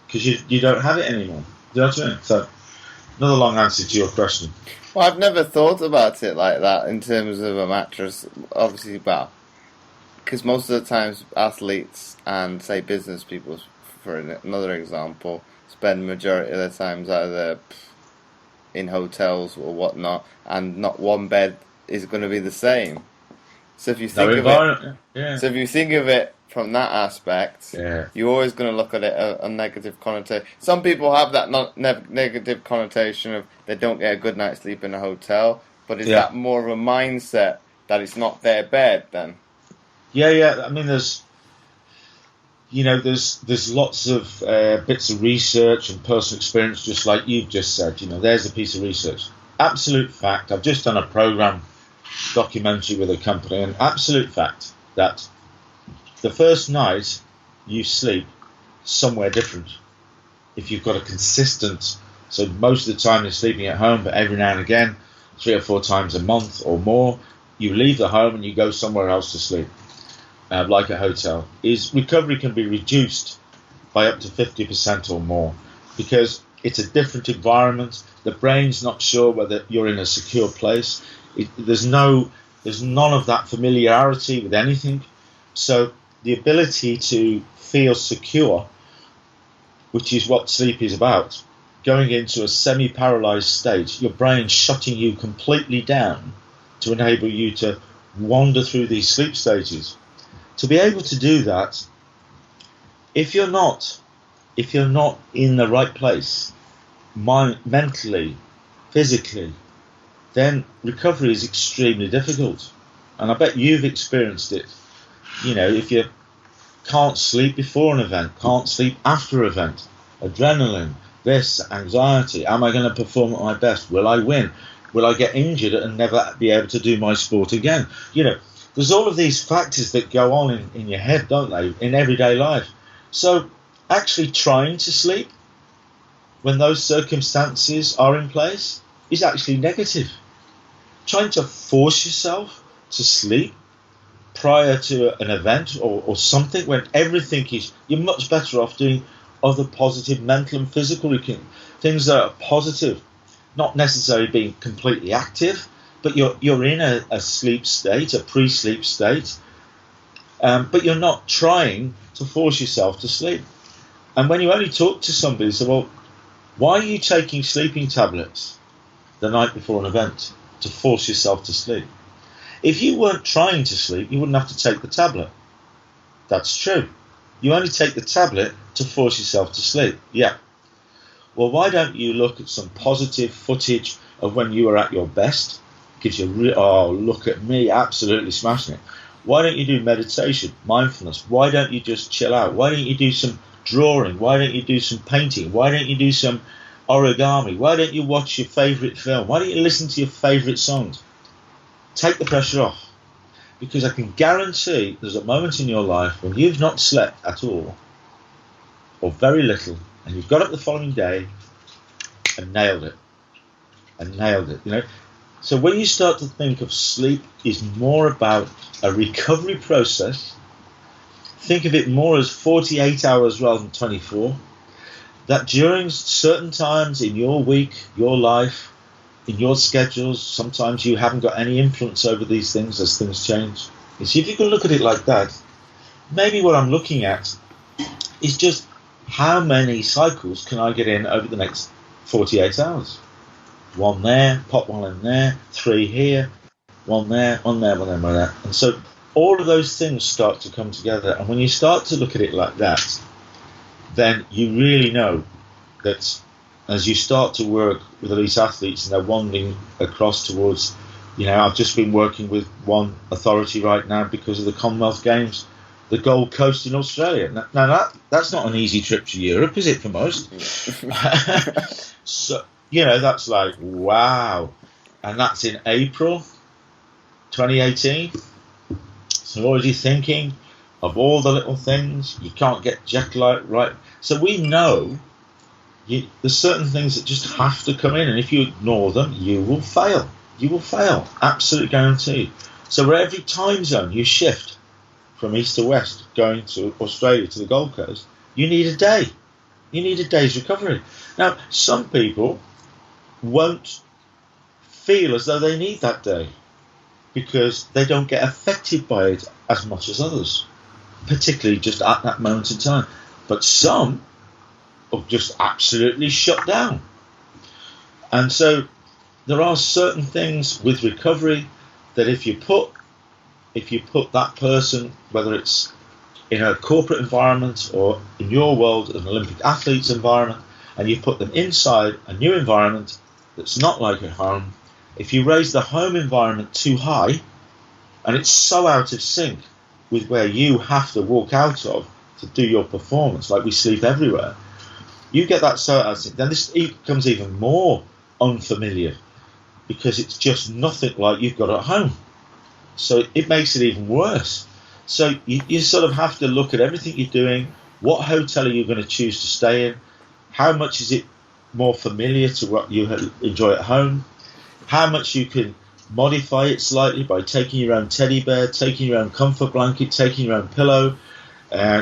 because you don't have it anymore. Do you know what I mean? So another long answer to your question. Well, I've never thought about it like that in terms of a mattress. Obviously, because most of the times athletes and, say, business people, for another example, spend the majority of their times either in hotels or whatnot, and not one bed is going to be the same. So if you think if you think of it from that aspect, you're always going to look at it a negative connotation. Some people have that negative connotation of they don't get a good night's sleep in a hotel, but is that more of a mindset that it's not their bed then? Yeah. I mean, there's lots of bits of research and personal experience, just like you've just said. There's a piece of research. Absolute fact. I've just done a program documentary with a company, and absolute fact that the first night you sleep somewhere different. If you've got a consistent, so most of the time you're sleeping at home, but every now and again, 3 or 4 times a month or more, you leave the home and you go somewhere else to sleep, like a hotel. Recovery can be reduced by up to 50% or more, because it's a different environment. The brain's not sure whether you're in a secure place. There's none of that familiarity with anything. So the ability to feel secure, which is what sleep is about, going into a semi-paralyzed state, your brain shutting you completely down to enable you to wander through these sleep stages. To be able to do that, if you're not in the right place, mentally, physically, then recovery is extremely difficult. And I bet you've experienced it. If you can't sleep before an event, can't sleep after an event, adrenaline, this, anxiety, am I going to perform at my best? Will I win? Will I get injured and never be able to do my sport again? There's all of these factors that go on in your head, don't they, in everyday life. So actually trying to sleep when those circumstances are in place is actually negative. Trying to force yourself to sleep prior to an event or something, when everything is, you're much better off doing other positive mental and physical things that are positive, not necessarily being completely active, but you're in a sleep state, a pre-sleep state, but you're not trying to force yourself to sleep. And when you only talk to somebody, say, well, why are you taking sleeping tablets the night before an event to force yourself to sleep? If you weren't trying to sleep, you wouldn't have to take the tablet. That's true. You only take the tablet to force yourself to sleep. Yeah. Well, why don't you look at some positive footage of when you were at your best? Gives you oh, look at me, absolutely smashing it. Why don't you do meditation, mindfulness? Why don't you just chill out? Why don't you do some drawing? Why don't you do some painting? Why don't you do some origami? Why don't you watch your favourite film? Why don't you listen to your favourite songs? Take the pressure off. Because I can guarantee there's a moment in your life when you've not slept at all, or very little, and you've got up the following day and nailed it. You know. So when you start to think of sleep is more about a recovery process, think of it more as 48 hours rather than 24, that during certain times in your week, your life, in your schedules, sometimes you haven't got any influence over these things as things change. You see, if you can look at it like that, maybe what I'm looking at is just how many cycles can I get in over the next 48 hours? One there, pop one in there, 3 here, one there, one there, one there, one there. And so all of those things start to come together. And when you start to look at it like that, then you really know that as you start to work with elite athletes and they're wandering across towards, you know, I've just been working with one authority right now because of the Commonwealth Games, the Gold Coast in Australia. Now that's not an easy trip to Europe, is it, for most? So, you know, that's like, wow. And that's in April 2018. So already thinking of all the little things. You can't get jet lag right. So we know there's certain things that just have to come in. And if you ignore them, you will fail. You will fail. Absolutely guaranteed. So where every time zone you shift from east to west, going to Australia to the Gold Coast, you need a day. You need a day's recovery. Now, some people won't feel as though they need that day because they don't get affected by it as much as others, particularly just at that moment in time. But some are just absolutely shut down. And so there are certain things with recovery that if you put that person, whether it's in a corporate environment or in your world, an Olympic athlete's environment, and you put them inside a new environment that's not like at home, if you raise the home environment too high and it's so out of sync with where you have to walk out of to do your performance, like we sleep everywhere, you get that so out of sync, then this becomes even more unfamiliar because it's just nothing like you've got at home. So it makes it even worse. So you sort of have to look at everything you're doing. What hotel are you going to choose to stay in? How much is it more familiar to what you enjoy at home? How much you can modify it slightly by taking your own teddy bear, taking your own comfort blanket, taking your own pillow,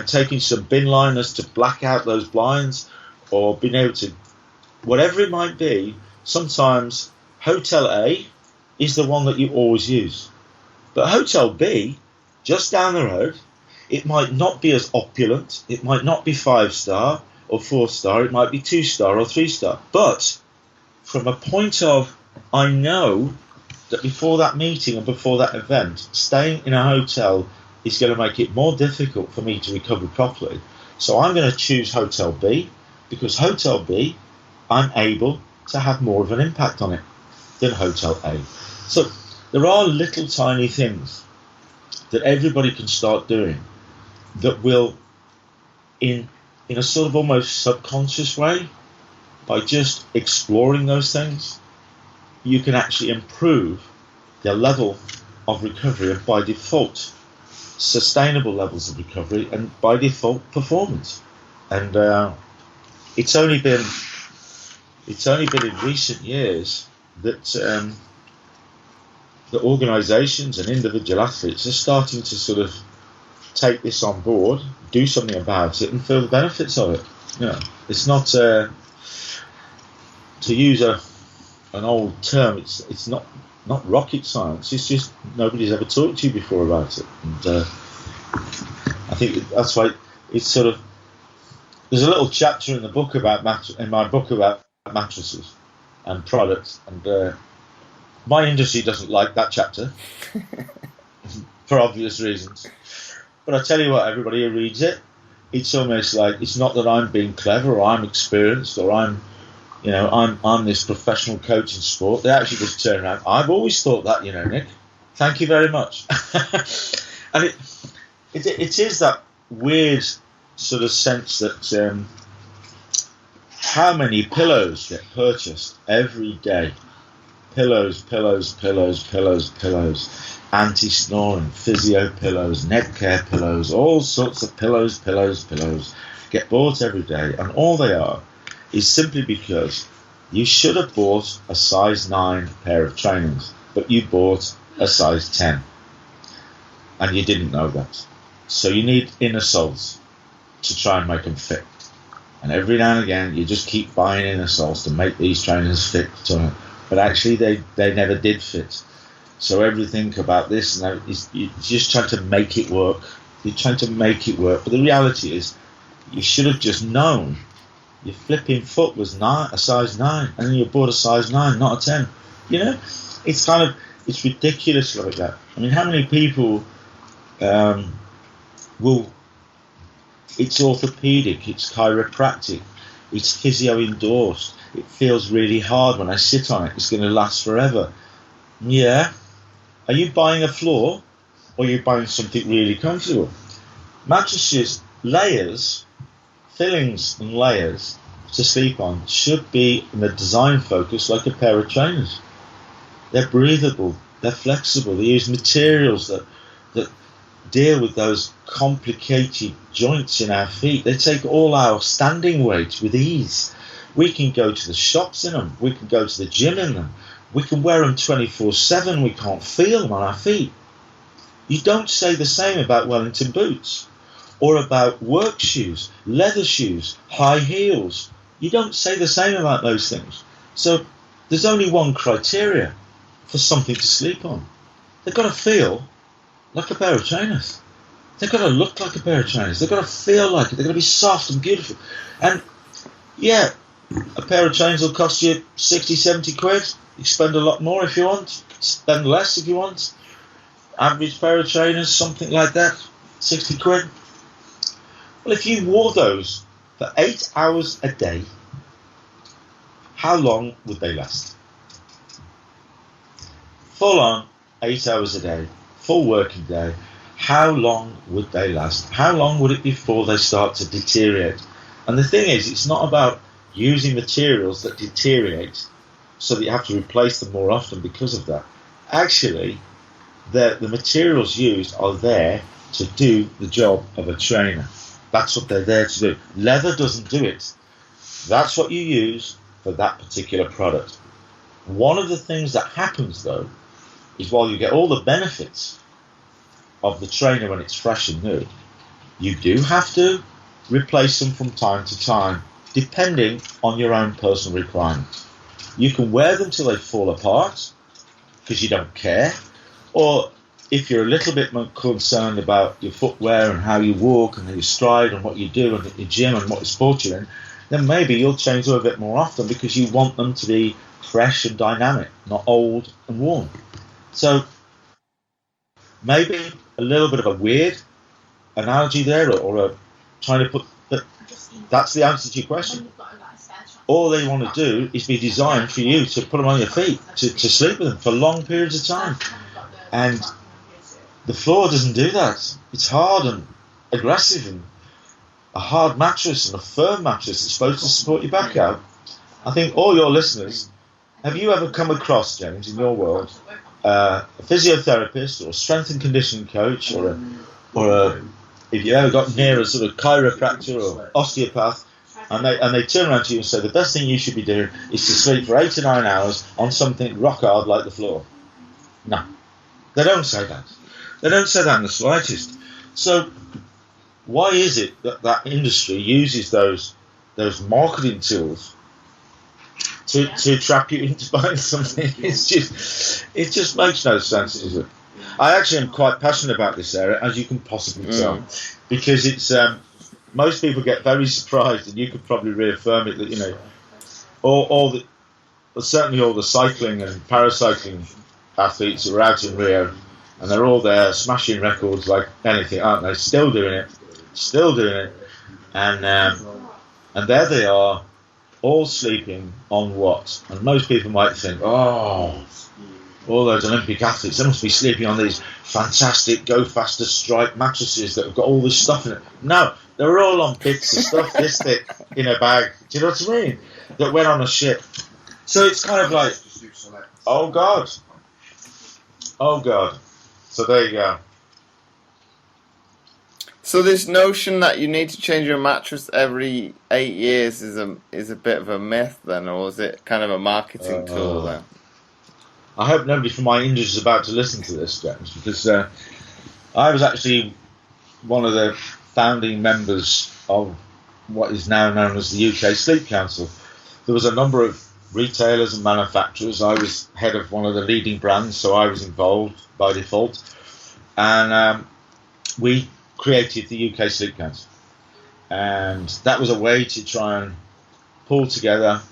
taking some bin liners to black out those blinds, or being able to, whatever it might be. Sometimes Hotel A is the one that you always use. But Hotel B, just down the road, it might not be as opulent, it might not be 5-star or 4-star, it might be 2-star or 3-star. But from a point of, I know that before that meeting and before that event, staying in a hotel is going to make it more difficult for me to recover properly. So I'm going to choose Hotel B, because Hotel B, I'm able to have more of an impact on it than Hotel A. So there are little tiny things that everybody can start doing that will, in a sort of almost subconscious way, by just exploring those things, you can actually improve the level of recovery, and by default, sustainable levels of recovery, and by default, performance. And it's only been in recent years that the organisations and individual athletes are starting to sort of take this on board, do something about it, and feel the benefits of it. It's not to use an old term. It's not rocket science. It's just nobody's ever talked to you before about it, and I think that's why it's sort of. There's a little chapter in the book about my book about mattresses and products, and my industry doesn't like that chapter for obvious reasons. But I tell you what, everybody who reads it, it's almost like it's not that I'm being clever or I'm experienced or I'm this professional coach in sport. They actually just turn around. I've always thought that, Nick. Thank you very much. And it is that weird sort of sense that how many pillows get purchased every day? Pillows, anti-snoring, physio pillows, neck care pillows, all sorts of pillows get bought every day, and all they are is simply because you should have bought a size 9 pair of trainers, but you bought a size 10, and you didn't know that. So you need inner soles to try and make them fit. And every now and again, you just keep buying inner soles to make these trainers fit. But actually, they never did fit. So everything about this is you're just trying to make it work. You're trying to make it work. But the reality is, you should have just known your flipping foot was a size 9, and then you bought a size 9, not a 10. It's ridiculous like that. I mean, how many people it's orthopedic, it's chiropractic, it's physio endorsed, it feels really hard when I sit on it, it's going to last forever. Yeah. Are you buying a floor, or are you buying something really comfortable? Mattresses, layers, fillings and layers to sleep on should be in the design focus like a pair of trainers. They're breathable, they're flexible, they use materials that deal with those complicated joints in our feet. They take all our standing weight with ease. We can go to the shops in them, we can go to the gym in them, we can wear them 24/7, we can't feel them on our feet. You don't say the same about Wellington boots, or about work shoes, leather shoes, high heels. You don't say the same about those things. So there's only one criteria for something to sleep on. They've got to feel like a pair of trainers. They've got to look like a pair of trainers. They've got to feel like it. They've got to be soft and beautiful. And yeah, a pair of trainers will cost you 60, 70 quid. You spend a lot more if you want. Spend less if you want. Average pair of trainers, something like that, 60 quid. Well, if you wore those for 8 hours a day, how long would they last? Full on, 8 hours a day, full working day, how long would they last? How long would it be before they start to deteriorate? And the thing is, it's not about using materials that deteriorate so that you have to replace them more often because of that. Actually, the materials used are there to do the job of a trainer. That's what they're there to do. Leather doesn't do it. That's what you use for that particular product. One of the things that happens, though, is while you get all the benefits of the trainer when it's fresh and new, you do have to replace them from time to time, depending on your own personal requirements. You can wear them till they fall apart because you don't care, or if you're a little bit more concerned about your footwear and how you walk and how you stride and what you do and your gym and what sport you're in, then maybe you'll change them a bit more often because you want them to be fresh and dynamic, not old and worn. So maybe a little bit of a weird analogy there, or trying to put, but that's the answer to your question. All they want to do is be designed for you to put them on your feet, to sleep with them for long periods of time. And the floor doesn't do that. It's hard and aggressive, and a hard mattress and a firm mattress is supposed to support your back out. I think all your listeners, have you ever come across, James, in your world, a physiotherapist or a strength and conditioning coach, or if you ever got near a sort of chiropractor or osteopath, and they turn around to you and say the best thing you should be doing is to sleep for 8 to 9 hours on something rock hard like the floor? No, They don't say that. They don't say that in the slightest. So why is it that that industry uses those marketing tools to trap you into buying something? It just makes no sense, does it? I actually am quite passionate about this area, as you can possibly tell, because it's most people get very surprised, and you could probably reaffirm it, that certainly all the cycling and paracycling athletes who are out in Rio, and they're all there smashing records like anything, aren't they? Still doing it, and there they are, all sleeping on what? And most people might think, oh, all those Olympic athletes, they must be sleeping on these fantastic Go Faster Strike mattresses that have got all this stuff in it. No, they were all on bits of stuff this thick in a bag. Do you know what I mean? That went on a ship. So it's kind of like, oh God. So there you go. So this notion that you need to change your mattress every 8 years is a bit of a myth then, or is it kind of a marketing tool then? I hope nobody from my industry is about to listen to this, James, because I was actually one of the founding members of what is now known as the UK Sleep Council. There was a number of retailers and manufacturers. I was head of one of the leading brands, so I was involved by default. And we created the UK Sleep Council. And that was a way to try and pull together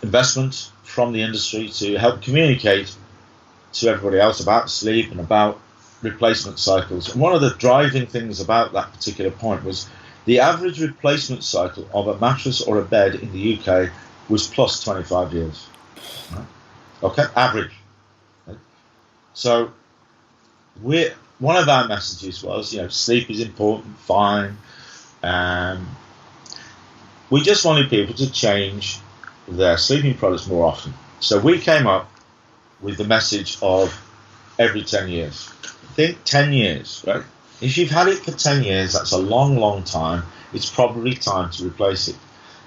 investment from the industry to help communicate to everybody else about sleep and about replacement cycles. And one of the driving things about that particular point was the average replacement cycle of a mattress or a bed in the UK was plus 25 years. Okay, average. So one of our messages was, sleep is important, fine. We just wanted people to change their sleeping products more often. So we came up with the message of every 10 years. Think 10 years, right? If you've had it for 10 years, that's a long, long time. It's probably time to replace it.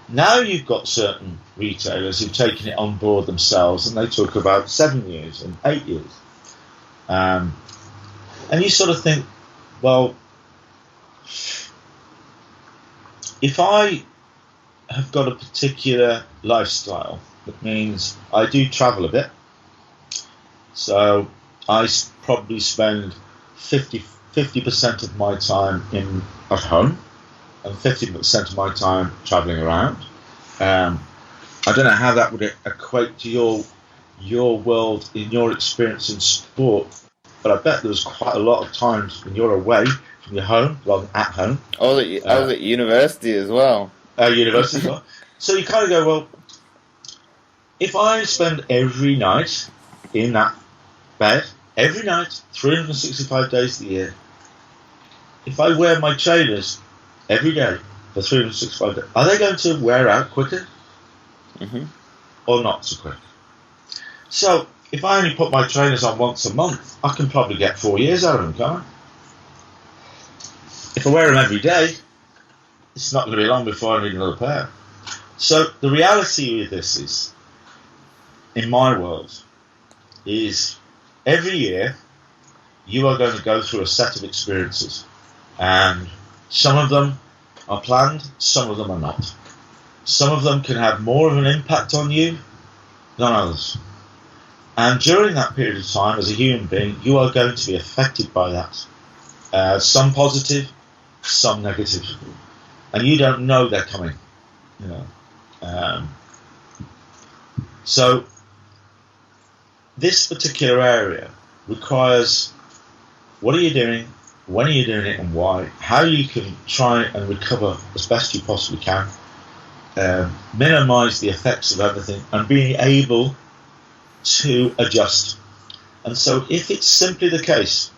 Now you've got certain retailers who've taken it on board themselves, and they talk about 7 years and 8 years. And you sort of think, well, if I have got a particular lifestyle, that means I do travel a bit. So I probably spend 50% of my time at home and 50% of my time travelling around. I don't know how that would equate to your world in your experience in sport, but I bet there was quite a lot of times when you're away from your home rather than at home. I was at university as well. University as well. So you kind of go, well, if I spend every night in that bed, every night, 365 days a year, if I wear my trainers every day for 365 days, are they going to wear out quicker? Mm-hmm. Or not so quick? So if I only put my trainers on once a month, I can probably get 4 years out of them, can't I? If I wear them every day, it's not going to be long before I need another pair. So the reality with this is, in my world, is every year you are going to go through a set of experiences, and some of them are planned, some of them are not. Some of them can have more of an impact on you than others. And during that period of time, as a human being, you are going to be affected by that. Some positive, some negative. And you don't know they're coming. So this particular area requires, what are you doing, when are you doing it, and why, how you can try and recover as best you possibly can, minimize the effects of everything, and being able to adjust. And so if it's simply the case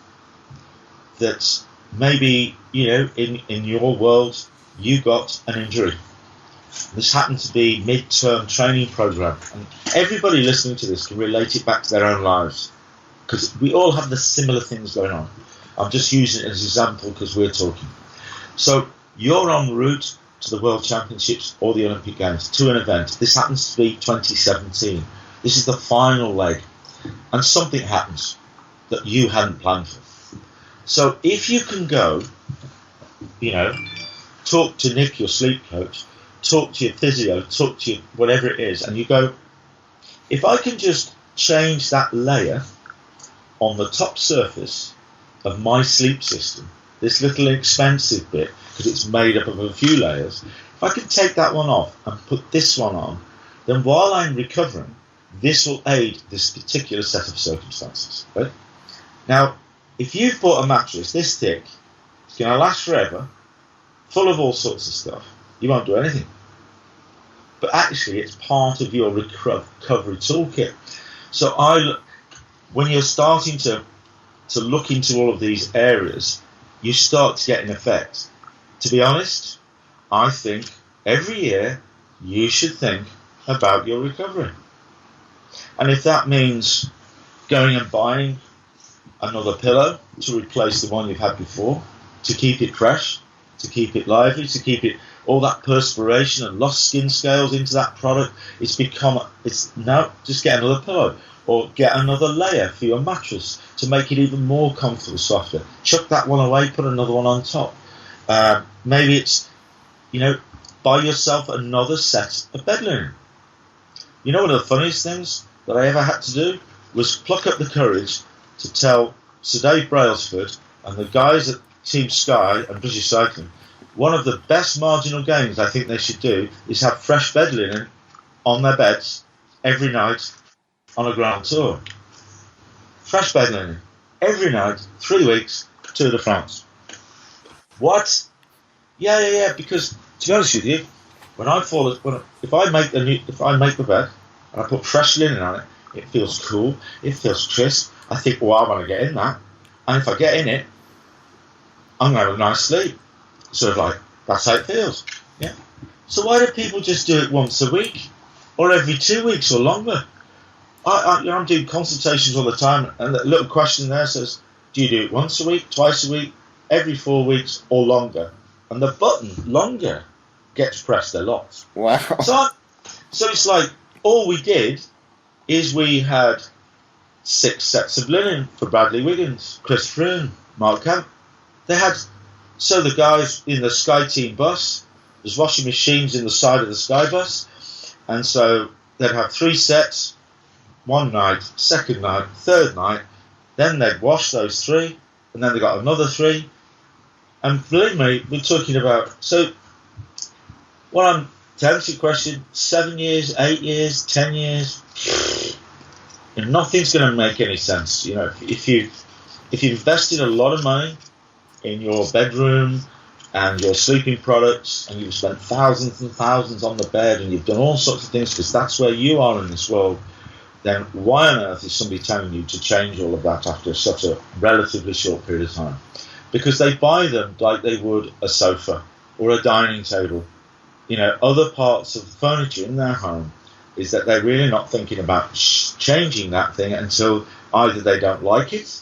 that maybe, in your world, you got an injury. This happened to be mid-term training program, and everybody listening to this can relate it back to their own lives, because we all have the similar things going on. I'm just using it as an example because we're talking. So you're en route to the World Championships or the Olympic Games, to an event. This happens to be 2017. This is the final leg, and something happens. that you hadn't planned for. So if you can go, talk to Nick, your sleep coach, talk to your physio, talk to your whatever it is, and you go, if I can just change that layer on the top surface of my sleep system, this little expensive bit, because it's made up of a few layers, if I can take that one off and put this one on, then while I'm recovering, this will aid this particular set of circumstances. Right? Now, if you've bought a mattress this thick, it's going to last forever, full of all sorts of stuff, you won't do anything. But actually, it's part of your recovery toolkit. So when you're starting to look into all of these areas, you start to get an effect. To be honest, I think every year you should think about your recovery. And if that means going and buying another pillow to replace the one you've had before, to keep it fresh, to keep it lively, to keep it all that perspiration and lost skin scales into that product, it's now just get another pillow or get another layer for your mattress to make it even more comfortable, softer. Chuck that one away, put another one on top. Maybe it's, buy yourself another set of bed linen. One of the funniest things that I ever had to do was pluck up the courage to tell Sir Dave Brailsford and the guys at Team Sky and British Cycling, one of the best marginal gains I think they should do is have fresh bed linen on their beds every night on a Grand Tour. Fresh bed linen every night, 3 weeks, Tour de France. What? Yeah. Because to be honest with you, if I make the bed and I put fresh linen on it, it feels cool, it feels crisp. I think, I want to get in that, and if I get in it, I'm going to have a nice sleep. Sort of like, that's how it feels. Yeah. So why do people just do it once a week or every 2 weeks or longer? I'm doing consultations all the time, and the little question there says, do you do it once a week, twice a week, every 4 weeks or longer? And the button, longer, gets pressed a lot. Wow. So it's like, all we did is we had 6 sets of linen for Bradley Wiggins, Chris Froome, Mark Kemp. So the guys in the Sky Team bus, there's washing machines in the side of the Sky bus, and so they'd have 3 sets, one night, second night, third night, then they'd wash those 3, and then they got another 3, and believe me, we're talking about, so to answer your question, 7 years, 8 years, 10 years, nothing's going to make any sense. If you've invested a lot of money in your bedroom and your sleeping products, and you've spent thousands and thousands on the bed, and you've done all sorts of things because that's where you are in this world, then why on earth is somebody telling you to change all of that after such a relatively short period of time? Because they buy them like they would a sofa or a dining table. Other parts of the furniture in their home is that they're really not thinking about changing that thing until either they don't like it,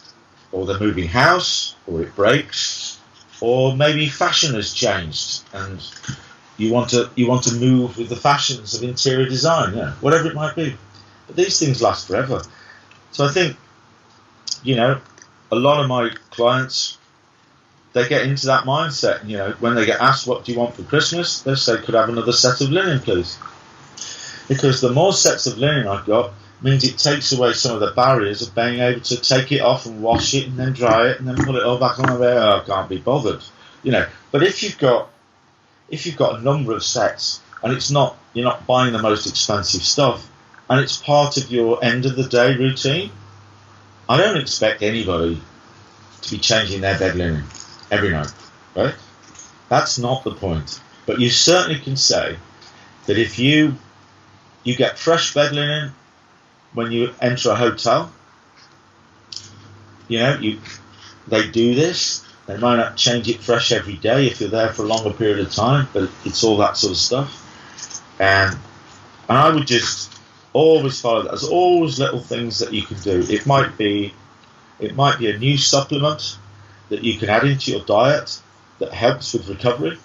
or they're moving house, or it breaks, or maybe fashion has changed and you want to move with the fashions of interior design, whatever it might be. But these things last forever. So I think, a lot of my clients, they get into that mindset. When they get asked, what do you want for Christmas? They say, could I have another set of linen, please? Because the more sets of linen I've got means it takes away some of the barriers of being able to take it off and wash it and then dry it and then put it all back on my bed. I can't be bothered. But if you've got a number of sets and you're not buying the most expensive stuff and it's part of your end of the day routine, I don't expect anybody to be changing their bed linen every night, right? That's not the point. But you certainly can say that if you get fresh bed linen when you enter a hotel, they do this. They might not change it fresh every day if you're there for a longer period of time, but it's all that sort of stuff. And I would just always follow that. There's always little things that you can do. It might be a new supplement that you can add into your diet that helps with recovery,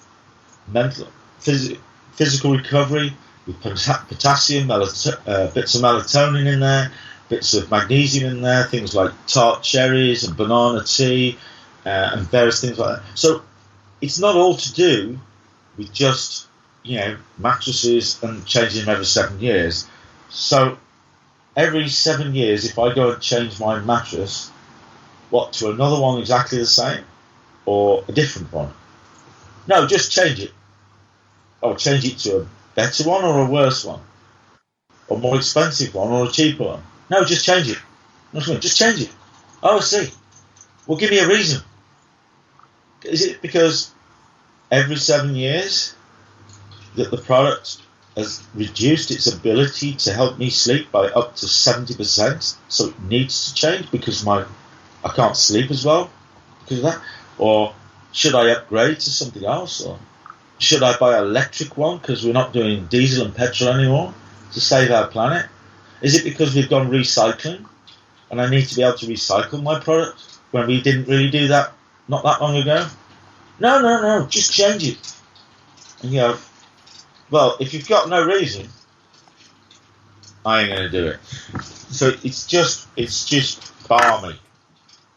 physical recovery, with potassium, bits of melatonin in there, bits of magnesium in there, things like tart cherries and banana tea and various things like that. So it's not all to do with just, mattresses and changing them every 7 years. So every 7 years, if I go and change my mattress, to another one exactly the same or a different one? No, just change it. Or change it to a better one or a worse one, or more expensive one or a cheaper one. No, just change it. Just change it. Oh, I see. Well, give me a reason. Is it because every 7 years that the product has reduced its ability to help me sleep by up to 70%, so it needs to change because I can't sleep as well because of that? Or should I upgrade to something else? Or should I buy an electric one because we're not doing diesel and petrol anymore to save our planet? Is it because we've gone recycling and I need to be able to recycle my product when we didn't really do that not that long ago? No, just change it. And you go, well, if you've got no reason, I ain't going to do it. So it's just balmy.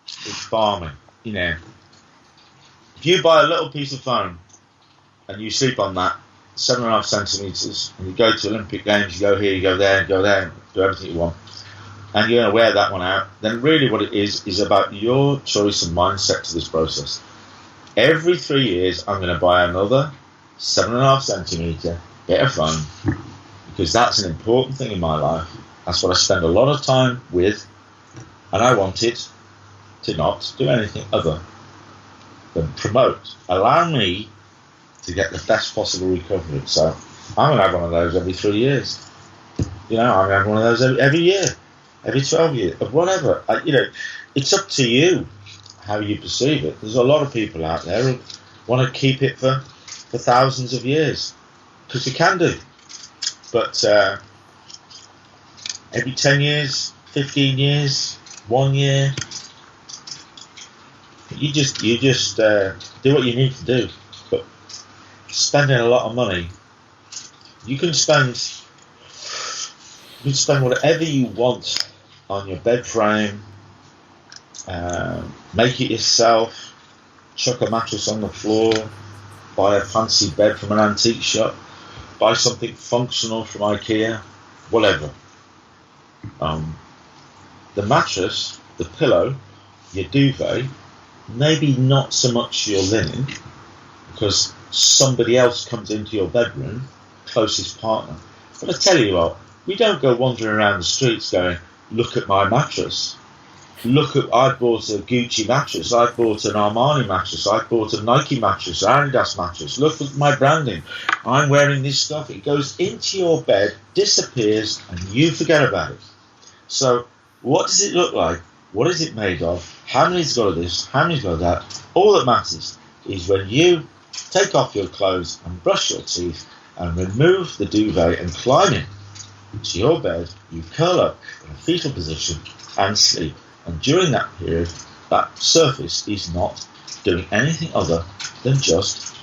It's balmy, If you buy a little piece of foam and you sleep on that 7.5 centimetres, and you go to Olympic Games, you go here, you go there, and do everything you want, and you're going to wear that one out, then really what it is about your choice and mindset to this process. Every 3 years, I'm going to buy another 7.5 centimetre bit of foam, because that's an important thing in my life. That's what I spend a lot of time with, and I want it to not do anything other than promote, allow me to get the best possible recovery. So I'm going to have one of those every 3 years. I'm going to have one of those every year, every 12 years, or whatever. It's up to you how you perceive it. There's a lot of people out there who want to keep it for thousands of years, because you can do. But every 10 years, 15 years, 1 year, you just do what you need to do. But spending a lot of money, you can spend whatever you want on your bed frame, make it yourself, chuck a mattress on the floor, buy a fancy bed from an antique shop, buy something functional from IKEA, whatever. The mattress, the pillow, your duvet, maybe not so much your linen, because somebody else comes into your bedroom, closest partner. But I tell you what, we don't go wandering around the streets going, look at my mattress. I bought a Gucci mattress, I bought an Armani mattress, I bought a Nike mattress, Adidas mattress, look at my branding, I'm wearing this stuff. It goes into your bed, disappears, and you forget about it. So what does it look like? What is it made of? How many's got this? How many's got that? All that matters is when you take off your clothes and brush your teeth and remove the duvet and climb into your bed, you curl up in a fetal position and sleep. And during that period, that surface is not doing anything other than just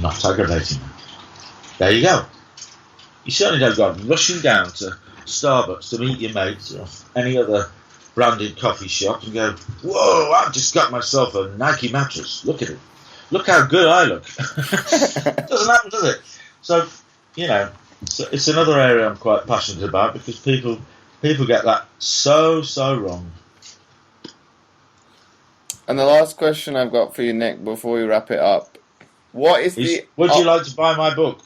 not aggravating them. There you go. You certainly don't go rushing down to Starbucks to meet your mates or any other branded coffee shop and go, whoa, I've just got myself a Nike mattress. Look at it. Look how good I look. Doesn't happen, does it? So, it's another area I'm quite passionate about, because people get that so wrong. And the last question I've got for you, Nick, before we wrap it up, would you like to buy my book?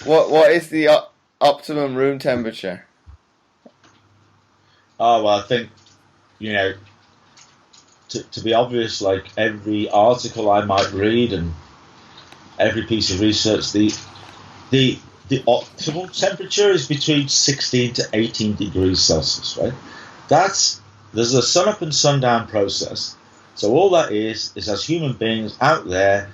What is the optimum room temperature? Oh, well, I think, to be obvious, like every article I might read and every piece of research, the optimal temperature is between 16 to 18 degrees Celsius, right? There's a sun-up and sundown process. So all that is as human beings out there,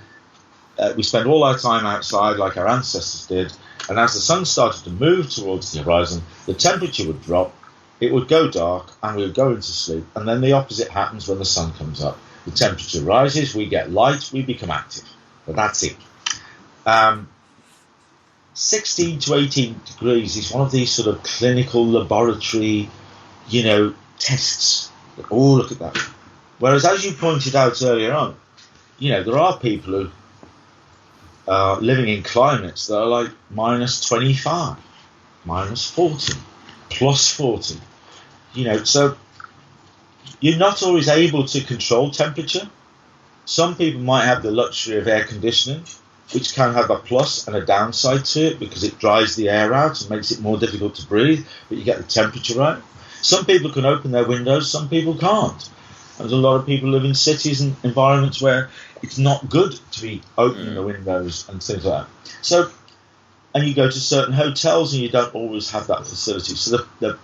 we spend all our time outside like our ancestors did, and as the sun started to move towards the horizon, the temperature would drop, it would go dark, and we would go into sleep, and then the opposite happens when the sun comes up. The temperature rises, we get light, we become active. But that's it. 16 to 18 degrees is one of these sort of clinical laboratory, tests that all look at that. Whereas, as you pointed out earlier on, there are people who are living in climates that are like minus 25, minus 40, plus 40. So you're not always able to control temperature. Some people might have the luxury of air conditioning, which can have a plus and a downside to it because it dries the air out and makes it more difficult to breathe, but you get the temperature right. Some people can open their windows, some people can't. There's a lot of people live in cities and environments where it's not good to be opening the windows and things like that. So, and you go to certain hotels and you don't always have that facility. So the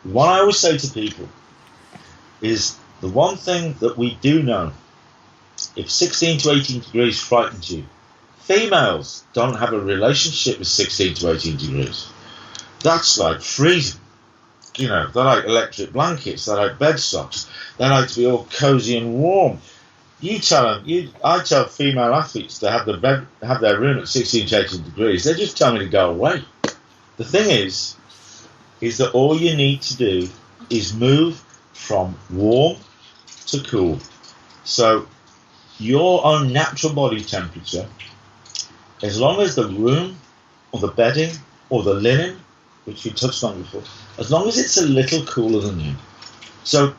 what I always say to people is the one thing that we do know, if 16 to 18 degrees frightens you, females don't have a relationship with 16 to 18 degrees. That's like freezing. They're like electric blankets, they're like bed socks, they like to be all cozy and warm. I tell female athletes to have their room at 16 to 18 degrees, they just tell me to go away. The thing is that all you need to do is move from warm to cool. So your own natural body temperature, as long as the room or the bedding or the linen, which we touched on before, as long as it's a little cooler than you. So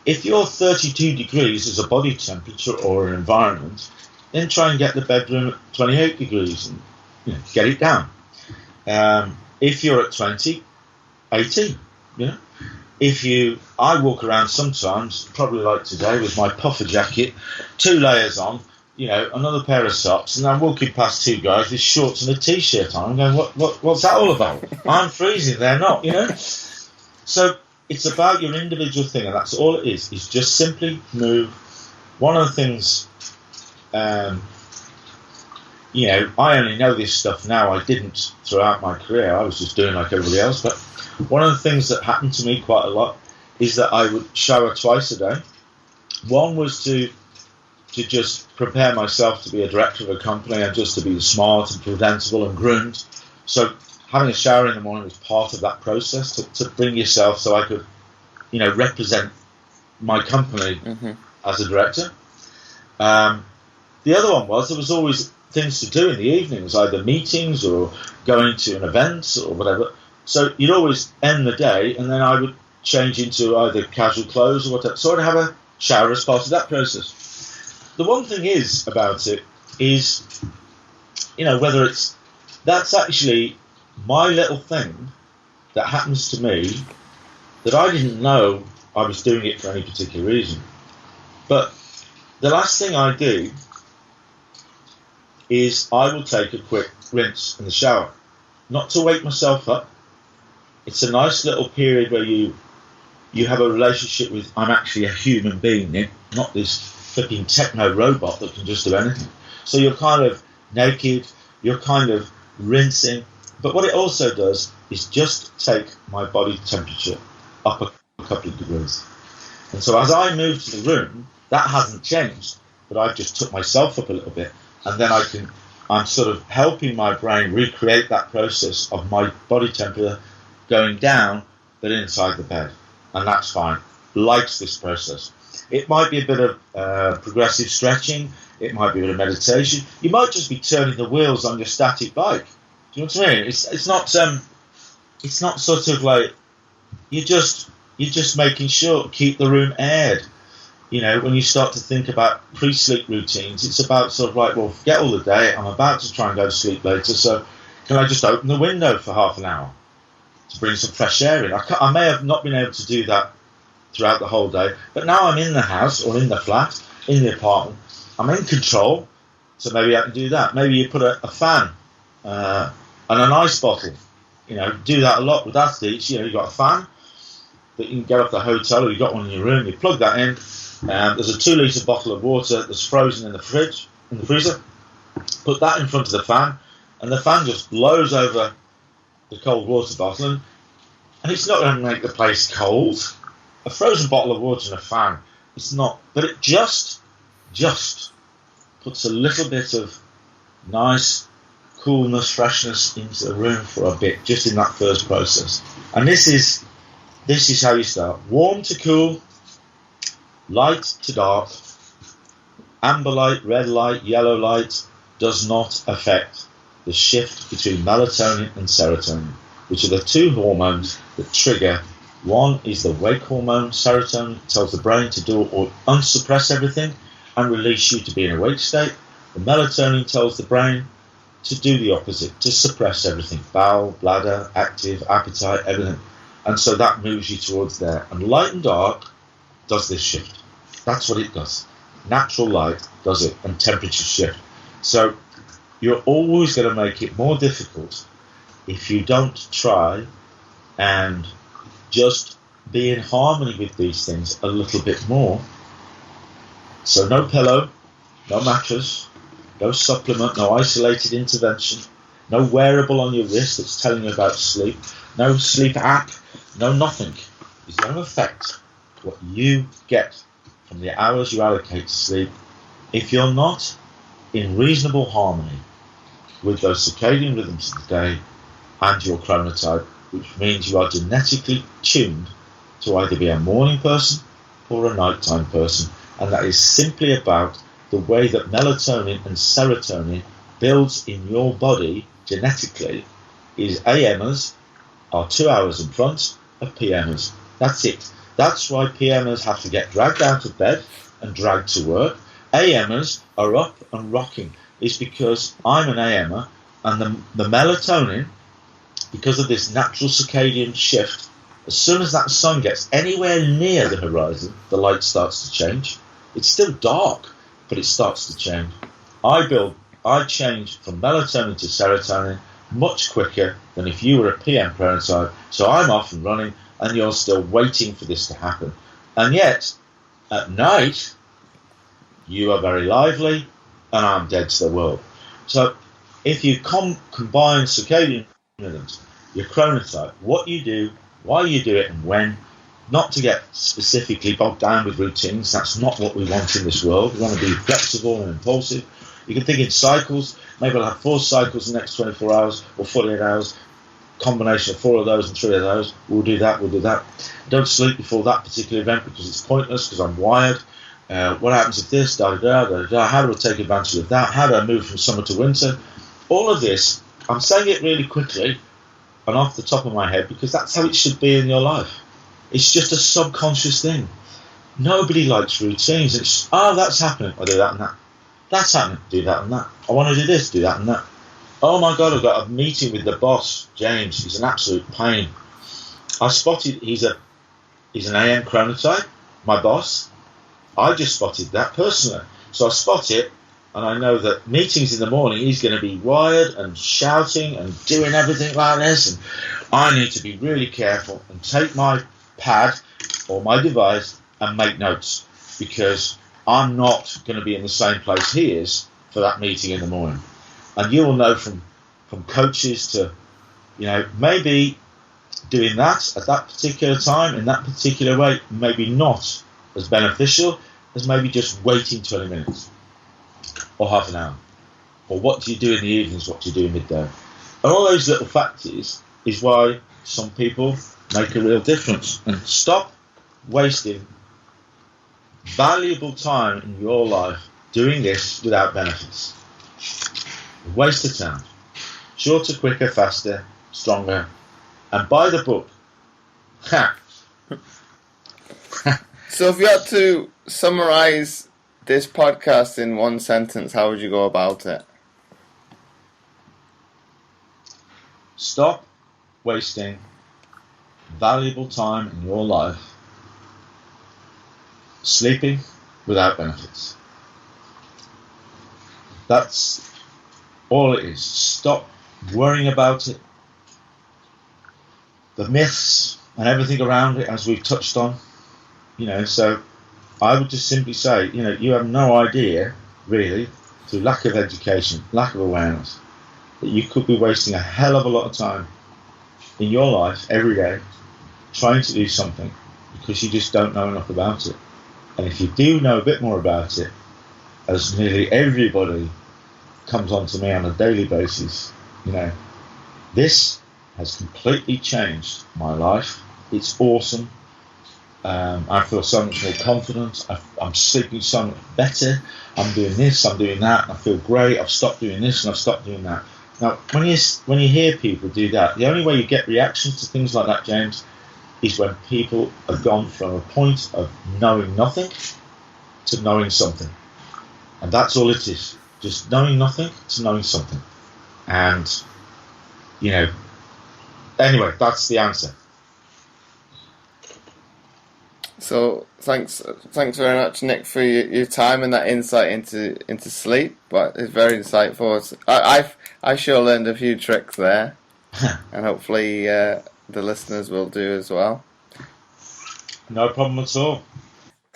if you're 32 degrees as a body temperature or an environment, then try and get the bedroom at 28 degrees and get it down. If you're at 20, 18. I walk around sometimes, probably like today, with my puffer jacket, 2 layers on, another pair of socks, and I'm walking past 2 guys with shorts and a t-shirt on. I'm going, what's that all about? I'm freezing, they're not, So it's about your individual thing, and that's all it is just simply move. One of the things, I only know this stuff now. I didn't throughout my career. I was just doing like everybody else. But one of the things that happened to me quite a lot is that I would shower twice a day. One was to just prepare myself to be a director of a company and just to be smart and presentable and groomed. So having a shower in the morning was part of that process to bring yourself so I could, represent my company as a director. The other one was there was always things to do in the evenings, either meetings or going to an event or whatever. So you'd always end the day and then I would change into either casual clothes or whatever. So I'd have a shower as part of that process. The one thing is about it is, that's actually my little thing that happens to me that I didn't know I was doing it for any particular reason. But the last thing I do is I will take a quick rinse in the shower. Not to wake myself up. It's a nice little period where you have a relationship with, I'm actually a human being, Nick, not this flipping techno robot that can just do anything. So you're kind of naked, you're kind of rinsing. But what it also does is just take my body temperature up a couple of degrees. And so as I move to the room, that hasn't changed, but I've just took myself up a little bit. And then I'm sort of helping my brain recreate that process of my body temperature going down, but inside the bed. And that's fine. Likes this process. It might be a bit of progressive stretching. It might be a bit of meditation. You might just be turning the wheels on your static bike. Do you know what I mean? It's not sort of like you're just making sure to keep the room aired. When you start to think about pre-sleep routines, it's about sort of like, well, forget all the day. I'm about to try and go to sleep later, so can I just open the window for half an hour to bring some fresh air in? I may have not been able to do that throughout the whole day, but now I'm in the house or in the flat, in the apartment. I'm in control, so maybe I can do that. Maybe you put a fan and an ice bottle. Do that a lot with athletes. You've got a fan that you can get off the hotel, or you've got one in your room. You plug that in. There's a 2-litre bottle of water that's frozen in the freezer. Put that in front of the fan, and the fan just blows over the cold water bottle, and it's not going to make the place cold. A frozen bottle of water and a fan, it's not, but it just puts a little bit of nice, coolness, freshness into the room for a bit, just in that first process. And this is how you start. Warm to cool, light to dark, amber light, red light, yellow light does not affect the shift between melatonin and serotonin, which are the two hormones that trigger. One is the wake hormone, serotonin, tells the brain to do or unsuppress everything and release you to be in a wake state. The melatonin tells the brain to do the opposite, to suppress everything, bowel, bladder, active, appetite, everything. And so that moves you towards there. And light and dark does this shift. That's what it does. Natural light does it, and temperature shift. So you're always going to make it more difficult if you don't try and just be in harmony with these things a little bit more. So no pillow, no mattress, no supplement, no isolated intervention, no wearable on your wrist that's telling you about sleep, no sleep app, no nothing. It's going to affect what you get from the hours you allocate to sleep if you're not in reasonable harmony with those circadian rhythms of the day and your chronotype, which means you are genetically tuned to either be a morning person or a nighttime person. And that is simply about the way that melatonin and serotonin builds in your body genetically. Is AMers are 2 hours in front of PMers. That's it. That's why PMers have to get dragged out of bed and dragged to work. AMers are up and rocking. It's because I'm an AMer, and the melatonin, because of this natural circadian shift, as soon as that sun gets anywhere near the horizon, the light starts to change. It's still dark, but it starts to change. I change from melatonin to serotonin much quicker than if you were a PM chronotype. So I'm off and running, and you're still waiting for this to happen. And yet, at night, you are very lively, and I'm dead to the world. So if you combine circadian rhythms, your chronotype, what you do, why you do it, and when, not to get specifically bogged down with routines. That's not what we want in this world. We want to be flexible and impulsive. You can think in cycles. Maybe I'll have 4 cycles in the next 24 hours or 48 hours. Combination of 4 of those and 3 of those. We'll do that. Don't sleep before that particular event because it's pointless, because I'm wired. What happens if this, how do I take advantage of that? How do I move from summer to winter? All of this, I'm saying it really quickly and off the top of my head because that's how it should be in your life. It's just a subconscious thing. Nobody likes routines. It's, that's happening, I'll do that and that. That's happening, do that and that. I want to do this, do that and that. Oh my God, I've got a meeting with the boss, James. He's an absolute pain. I spotted he's an AM chronotype, my boss. I just spotted that personally. So I spot it, and I know that meetings in the morning, he's going to be wired and shouting and doing everything like this, and I need to be really careful and take my pad or my device and make notes, because I'm not going to be in the same place he is for that meeting in the morning. And you will know from coaches to, maybe doing that at that particular time in that particular way, maybe not as beneficial as maybe just waiting 20 minutes or half an hour. Or what do you do in the evenings, what do you do in midday? And all those little factors is why some people make a real difference. And stop wasting valuable time in your life doing this without benefits. A waste of time. Shorter, quicker, faster, stronger. And buy the book. So if you had to summarize this podcast in one sentence, how would you go about it? Stop wasting valuable time in your life sleeping without benefits. That's all it is. Stop worrying about it. The myths and everything around it, as we've touched on. So I would just simply say, you have no idea, really, through lack of education, lack of awareness, that you could be wasting a hell of a lot of time in your life every day trying to do something because you just don't know enough about it. And if you do know a bit more about it, as nearly everybody comes on to me on a daily basis, You know, this has completely changed my life. It's awesome. I feel so much more confident. I'm sleeping so much better. I'm doing this, I'm doing that. I feel great. I've stopped doing this and I've stopped doing that. Now, when you hear people do that, the only way you get reactions to things like that, James, is when people have gone from a point of knowing nothing to knowing something. And that's all it is. Just knowing nothing to knowing something. And, you know, anyway, that's the answer. So thanks very much, Nick, for your time and that insight into sleep. But it's very insightful. I sure learned a few tricks there, and hopefully the listeners will do as well. No problem at all.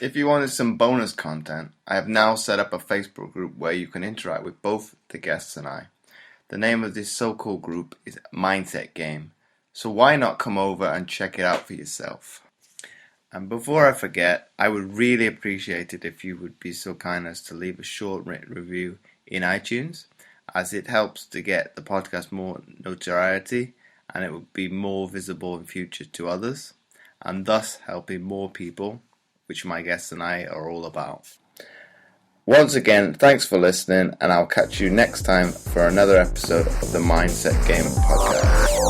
If you wanted some bonus content, I have now set up a Facebook group where you can interact with both the guests and I. The name of this so-called group is Mindset Game, so why not come over and check it out for yourself? And before I forget, I would really appreciate it if you would be so kind as to leave a short written review in iTunes, as it helps to get the podcast more notoriety and it would be more visible in future to others, and thus helping more people, which my guests and I are all about. Once again, thanks for listening, and I'll catch you next time for another episode of the Mindset Game podcast.